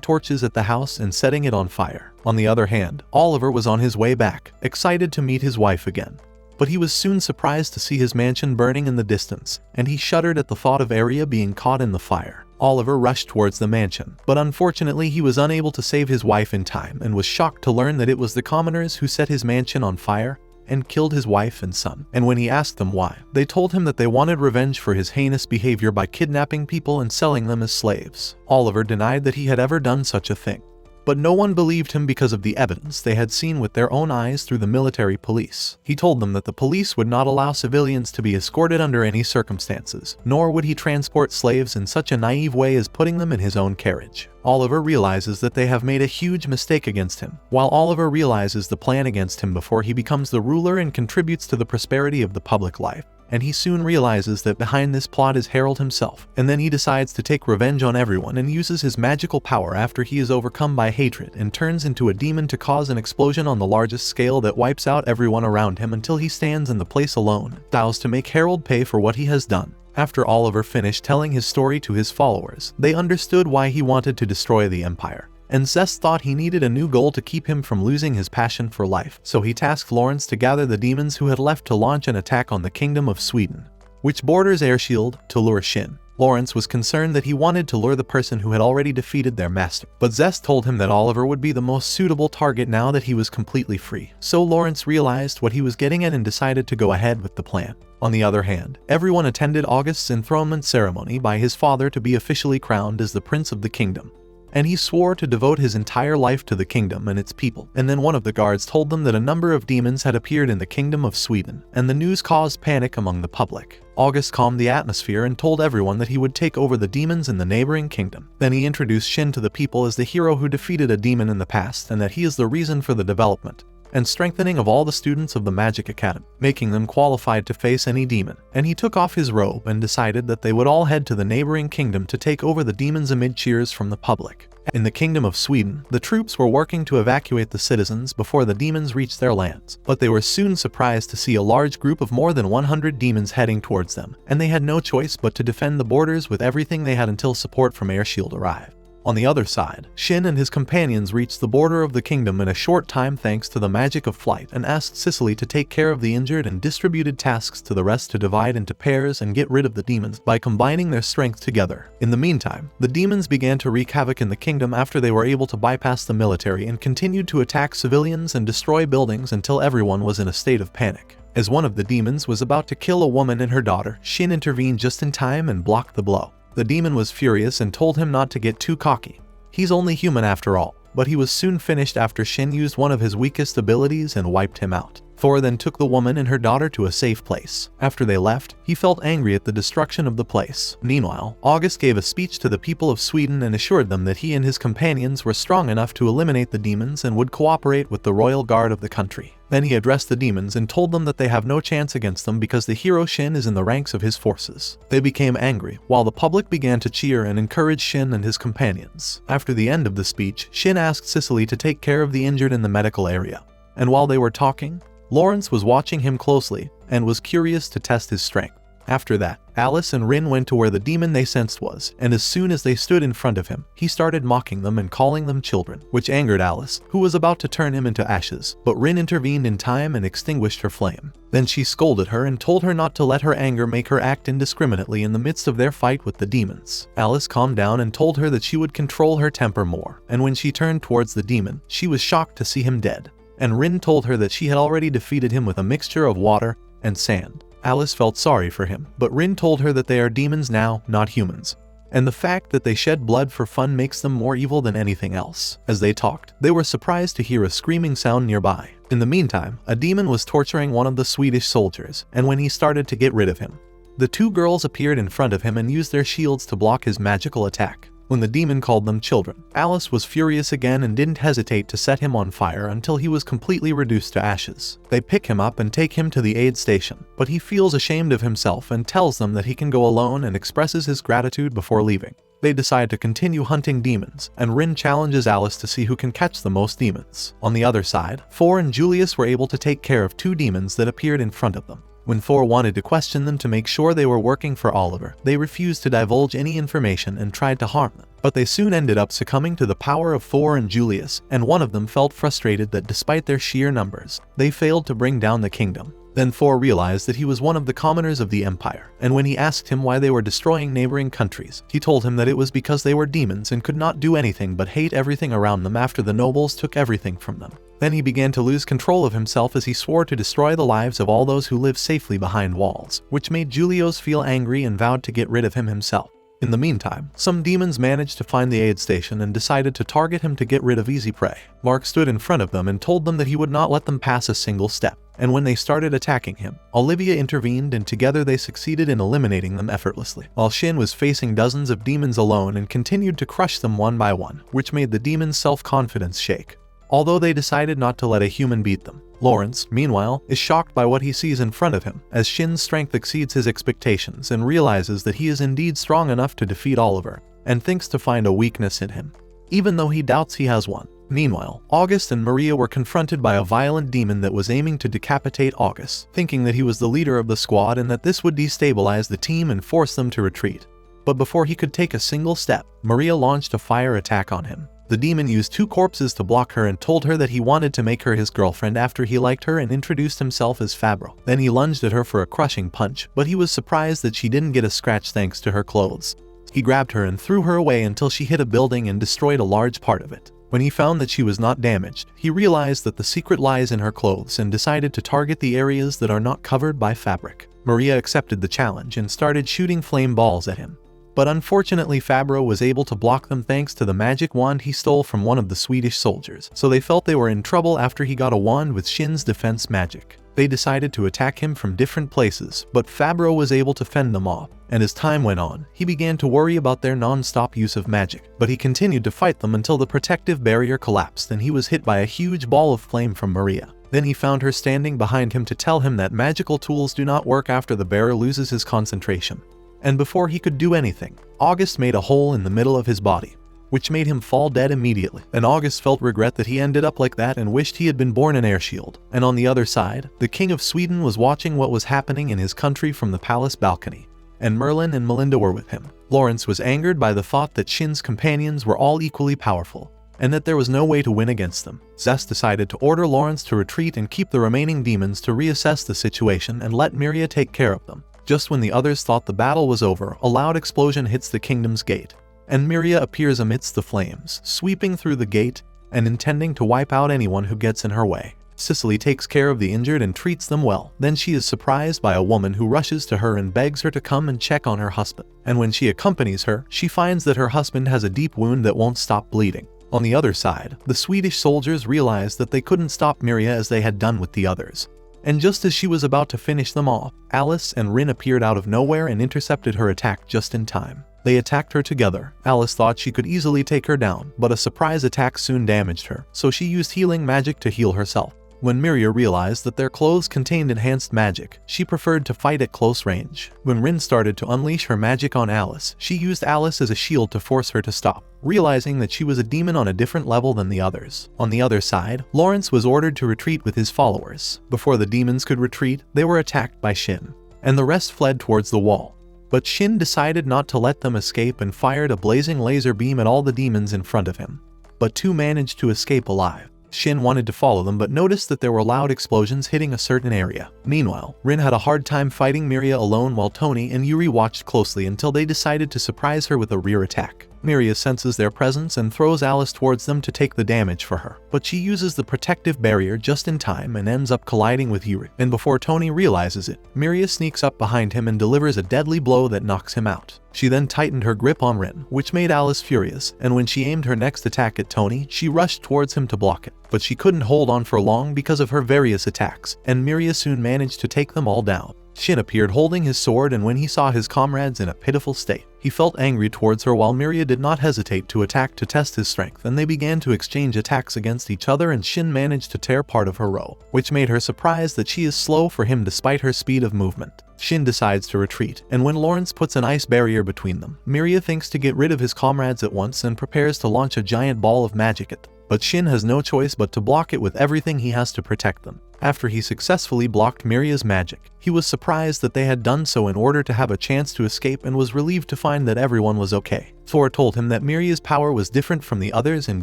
torches at the house and setting it on fire. On the other hand, Oliver was on his way back, excited to meet his wife again. But he was soon surprised to see his mansion burning in the distance, and he shuddered at the thought of Aria being caught in the fire. Oliver rushed towards the mansion, but unfortunately he was unable to save his wife in time and was shocked to learn that it was the commoners who set his mansion on fire and killed his wife and son. And when he asked them why, they told him that they wanted revenge for his heinous behavior by kidnapping people and selling them as slaves. Oliver denied that he had ever done such a thing. But no one believed him because of the evidence they had seen with their own eyes through the military police. He told them that the police would not allow civilians to be escorted under any circumstances, nor would he transport slaves in such a naive way as putting them in his own carriage. Oliver realizes that they have made a huge mistake against him, while Oliver realizes the plan against him before he becomes the ruler and contributes to the prosperity of the public life. And he soon realizes that behind this plot is Harold himself, and then he decides to take revenge on everyone and uses his magical power after he is overcome by hatred and turns into a demon to cause an explosion on the largest scale that wipes out everyone around him until he stands in the place alone, vows to make Harold pay for what he has done. After Oliver finished telling his story to his followers, they understood why he wanted to destroy the empire. And Zest thought he needed a new goal to keep him from losing his passion for life, so he tasked Lawrence to gather the demons who had left to launch an attack on the Kingdom of Sweden, which borders Airshield, to lure Shin. Lawrence was concerned that he wanted to lure the person who had already defeated their master, but Zest told him that Oliver would be the most suitable target now that he was completely free. So Lawrence realized what he was getting at and decided to go ahead with the plan. On the other hand, everyone attended August's enthronement ceremony by his father to be officially crowned as the Prince of the Kingdom. And he swore to devote his entire life to the kingdom and its people. And then one of the guards told them that a number of demons had appeared in the Kingdom of Sweden, and the news caused panic among the public. August calmed the atmosphere and told everyone that he would take over the demons in the neighboring kingdom. Then he introduced Shin to the people as the hero who defeated a demon in the past and that he is the reason for the development and strengthening of all the students of the Magic Academy, making them qualified to face any demon. And he took off his robe and decided that they would all head to the neighboring kingdom to take over the demons amid cheers from the public. In the Kingdom of Sweden, the troops were working to evacuate the citizens before the demons reached their lands, but they were soon surprised to see a large group of more than 100 demons heading towards them, and they had no choice but to defend the borders with everything they had until support from Airshield arrived. On the other side, Shin and his companions reached the border of the kingdom in a short time thanks to the magic of flight and asked Cicely to take care of the injured and distributed tasks to the rest to divide into pairs and get rid of the demons by combining their strength together. In the meantime, the demons began to wreak havoc in the kingdom after they were able to bypass the military and continued to attack civilians and destroy buildings until everyone was in a state of panic. As one of the demons was about to kill a woman and her daughter, Shin intervened just in time and blocked the blow. The demon was furious and told him not to get too cocky. He's only human after all, but he was soon finished after Shin used one of his weakest abilities and wiped him out. Thor then took the woman and her daughter to a safe place. After they left, he felt angry at the destruction of the place. Meanwhile, August gave a speech to the people of Sweden and assured them that he and his companions were strong enough to eliminate the demons and would cooperate with the royal guard of the country. Then he addressed the demons and told them that they have no chance against them because the hero Shin is in the ranks of his forces. They became angry, while the public began to cheer and encourage Shin and his companions. After the end of the speech, Shin asked Cicely to take care of the injured in the medical area. And while they were talking, Lawrence was watching him closely and was curious to test his strength. After that, Alice and Rin went to where the demon they sensed was, and as soon as they stood in front of him, he started mocking them and calling them children, which angered Alice, who was about to turn him into ashes, but Rin intervened in time and extinguished her flame. Then she scolded her and told her not to let her anger make her act indiscriminately in the midst of their fight with the demons. Alice calmed down and told her that she would control her temper more, and when she turned towards the demon, she was shocked to see him dead. and Rin told her that she had already defeated him with a mixture of water and sand. Alice felt sorry for him, but Rin told her that they are demons now, not humans. And the fact that they shed blood for fun makes them more evil than anything else. As they talked, they were surprised to hear a screaming sound nearby. In the meantime, a demon was torturing one of the Swedish soldiers, and when he started to get rid of him, the two girls appeared in front of him and used their shields to block his magical attack. When the demon called them children, Alice was furious again and didn't hesitate to set him on fire until he was completely reduced to ashes. They pick him up and take him to the aid station, but he feels ashamed of himself and tells them that he can go alone and expresses his gratitude before leaving. They decide to continue hunting demons, and Rin challenges Alice to see who can catch the most demons. On the other side, Thor and Julius were able to take care of two demons that appeared in front of them. When Thor wanted to question them to make sure they were working for Oliver, they refused to divulge any information and tried to harm them. But they soon ended up succumbing to the power of Thor and Julius, and one of them felt frustrated that despite their sheer numbers, they failed to bring down the kingdom. Then Thor realized that he was one of the commoners of the empire, and when he asked him why they were destroying neighboring countries, he told him that it was because they were demons and could not do anything but hate everything around them after the nobles took everything from them. Then he began to lose control of himself as he swore to destroy the lives of all those who live safely behind walls, which made Julius feel angry and vowed to get rid of him himself. In the meantime, some demons managed to find the aid station and decided to target him to get rid of easy prey. Mark stood in front of them and told them that he would not let them pass a single step. And when they started attacking him, Olivia intervened and together they succeeded in eliminating them effortlessly, while Shin was facing dozens of demons alone and continued to crush them one by one, which made the demons' self-confidence shake. Although they decided not to let a human beat them, Lawrence, meanwhile, is shocked by what he sees in front of him, as Shin's strength exceeds his expectations and realizes that he is indeed strong enough to defeat Oliver, and thinks to find a weakness in him, even though he doubts he has one. Meanwhile, August and Maria were confronted by a violent demon that was aiming to decapitate August, thinking that he was the leader of the squad and that this would destabilize the team and force them to retreat. But before he could take a single step, Maria launched a fire attack on him. The demon used two corpses to block her and told her that he wanted to make her his girlfriend after he liked her and introduced himself as Fabro. Then he lunged at her for a crushing punch, but he was surprised that she didn't get a scratch thanks to her clothes. He grabbed her and threw her away until she hit a building and destroyed a large part of it. When he found that she was not damaged, he realized that the secret lies in her clothes and decided to target the areas that are not covered by fabric. Maria accepted the challenge and started shooting flame balls at him. But unfortunately Fabro was able to block them thanks to the magic wand he stole from one of the Swedish soldiers, so they felt they were in trouble after he got a wand with Shin's defense magic. They decided to attack him from different places, but Fabro was able to fend them off, and as time went on, he began to worry about their non-stop use of magic, but he continued to fight them until the protective barrier collapsed and he was hit by a huge ball of flame from Maria. Then he found her standing behind him to tell him that magical tools do not work after the bearer loses his concentration. And before he could do anything, August made a hole in the middle of his body, which made him fall dead immediately. And August felt regret that he ended up like that and wished he had been born an air shield. And on the other side, the King of Sweden was watching what was happening in his country from the palace balcony, and Merlin and Melinda were with him. Lawrence was angered by the thought that Shin's companions were all equally powerful, and that there was no way to win against them. Zest decided to order Lawrence to retreat and keep the remaining demons to reassess the situation and let Miria take care of them. Just when the others thought the battle was over, a loud explosion hits the kingdom's gate, and Miria appears amidst the flames, sweeping through the gate and intending to wipe out anyone who gets in her way. Cicely takes care of the injured and treats them well. Then she is surprised by a woman who rushes to her and begs her to come and check on her husband. And when she accompanies her, she finds that her husband has a deep wound that won't stop bleeding. On the other side, the Swedish soldiers realized that they couldn't stop Miria as they had done with the others. And just as she was about to finish them off, Alice and Rin appeared out of nowhere and intercepted her attack just in time. They attacked her together. Alice thought she could easily take her down, but a surprise attack soon damaged her, so she used healing magic to heal herself. When Miria realized that their clothes contained enhanced magic, she preferred to fight at close range. When Rin started to unleash her magic on Alice, she used Alice as a shield to force her to stop, realizing that she was a demon on a different level than the others. On the other side, Lawrence was ordered to retreat with his followers. Before the demons could retreat, they were attacked by Shin, and the rest fled towards the wall. But Shin decided not to let them escape and fired a blazing laser beam at all the demons in front of him. But two managed to escape alive. Shin wanted to follow them but noticed that there were loud explosions hitting a certain area. Meanwhile, Rin had a hard time fighting Miria alone while Tony and Yuri watched closely until they decided to surprise her with a rear attack. Miria senses their presence and throws Alice towards them to take the damage for her, but she uses the protective barrier just in time and ends up colliding with Yuri. And before Tony realizes it, Miria sneaks up behind him and delivers a deadly blow that knocks him out. She then tightened her grip on Rin, which made Alice furious, and when she aimed her next attack at Tony, she rushed towards him to block it. But she couldn't hold on for long because of her various attacks, and Miria soon managed to take them all down. Shin appeared holding his sword, and when he saw his comrades in a pitiful state, he felt angry towards her, while Miria did not hesitate to attack to test his strength, and they began to exchange attacks against each other, and Shin managed to tear part of her robe, which made her surprised that she is slow for him despite her speed of movement. Shin decides to retreat, and when Lawrence puts an ice barrier between them, Miria thinks to get rid of his comrades at once and prepares to launch a giant ball of magic at them. But Shin has no choice but to block it with everything he has to protect them. After he successfully blocked Miria's magic, he was surprised that they had done so in order to have a chance to escape, and was relieved to find that everyone was okay. Thor told him that Miria's power was different from the others and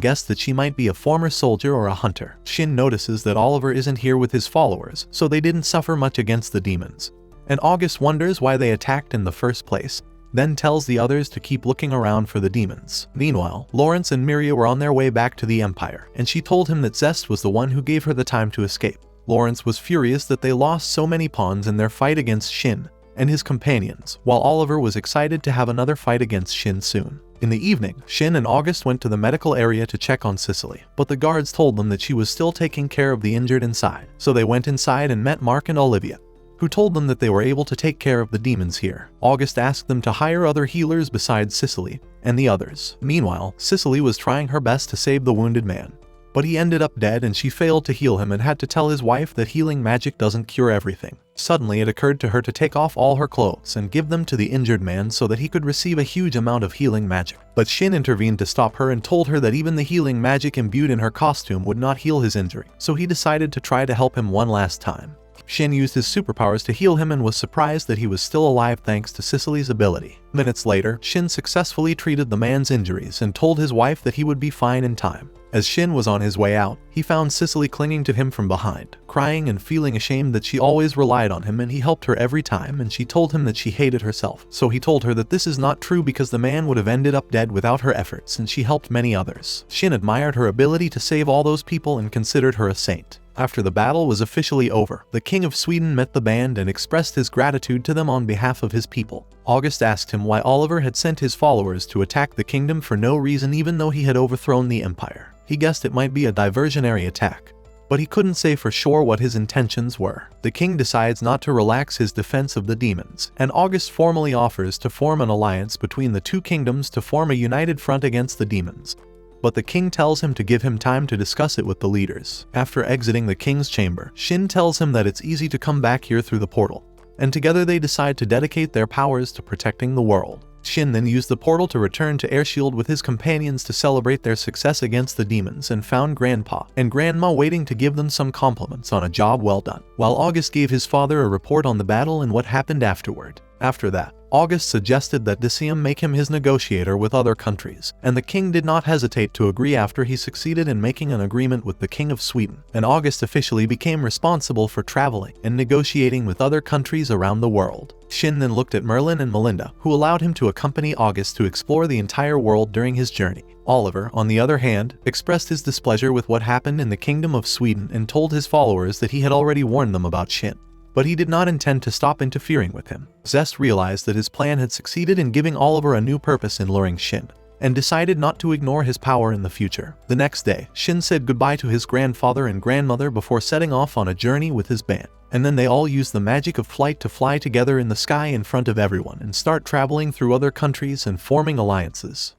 guessed that she might be a former soldier or a hunter. Shin notices that Oliver isn't here with his followers, so they didn't suffer much against the demons. And August wonders why they attacked in the first place, then tells the others to keep looking around for the demons. Meanwhile, Lawrence and Miria were on their way back to the Empire, and she told him that Zest was the one who gave her the time to escape. Lawrence was furious that they lost so many pawns in their fight against Shin and his companions, while Oliver was excited to have another fight against Shin soon. In the evening, Shin and August went to the medical area to check on Cicely, but the guards told them that she was still taking care of the injured inside, so they went inside and met Mark and Olivia, who told them that they were able to take care of the demons here. August asked them to hire other healers besides Cicely and the others. Meanwhile, Cicely was trying her best to save the wounded man, but he ended up dead, and she failed to heal him and had to tell his wife that healing magic doesn't cure everything. Suddenly it occurred to her to take off all her clothes and give them to the injured man so that he could receive a huge amount of healing magic. But Shin intervened to stop her and told her that even the healing magic imbued in her costume would not heal his injury, so he decided to try to help him one last time. Shin used his superpowers to heal him and was surprised that he was still alive thanks to Cicely's ability. Minutes later, Shin successfully treated the man's injuries and told his wife that he would be fine in time. As Shin was on his way out, he found Cicely clinging to him from behind, crying and feeling ashamed that she always relied on him and he helped her every time, and she told him that she hated herself. So he told her that this is not true because the man would have ended up dead without her efforts, and she helped many others. Shin admired her ability to save all those people and considered her a saint. After the battle was officially over, the King of Sweden met the band and expressed his gratitude to them on behalf of his people. August asked him why Oliver had sent his followers to attack the kingdom for no reason, even though he had overthrown the empire. He guessed it might be a diversionary attack, but he couldn't say for sure what his intentions were. The king decides not to relax his defense of the demons, and August formally offers to form an alliance between the two kingdoms to form a united front against the demons. But the king tells him to give him time to discuss it with the leaders. After exiting the king's chamber, Shin tells him that it's easy to come back here through the portal, and together they decide to dedicate their powers to protecting the world. Shin then used the portal to return to Airshield with his companions to celebrate their success against the demons, and found Grandpa and Grandma waiting to give them some compliments on a job well done, while August gave his father a report on the battle and what happened afterward. After that, August suggested that Decium make him his negotiator with other countries, and the king did not hesitate to agree after he succeeded in making an agreement with the King of Sweden, and August officially became responsible for traveling and negotiating with other countries around the world. Shin then looked at Merlin and Melinda, who allowed him to accompany August to explore the entire world during his journey. Oliver, on the other hand, expressed his displeasure with what happened in the Kingdom of Sweden and told his followers that he had already warned them about Shin, but he did not intend to stop interfering with him. Zest realized that his plan had succeeded in giving Oliver a new purpose in luring Shin, and decided not to ignore his power in the future. The next day, Shin said goodbye to his grandfather and grandmother before setting off on a journey with his band, and then they all used the magic of flight to fly together in the sky in front of everyone and start traveling through other countries and forming alliances.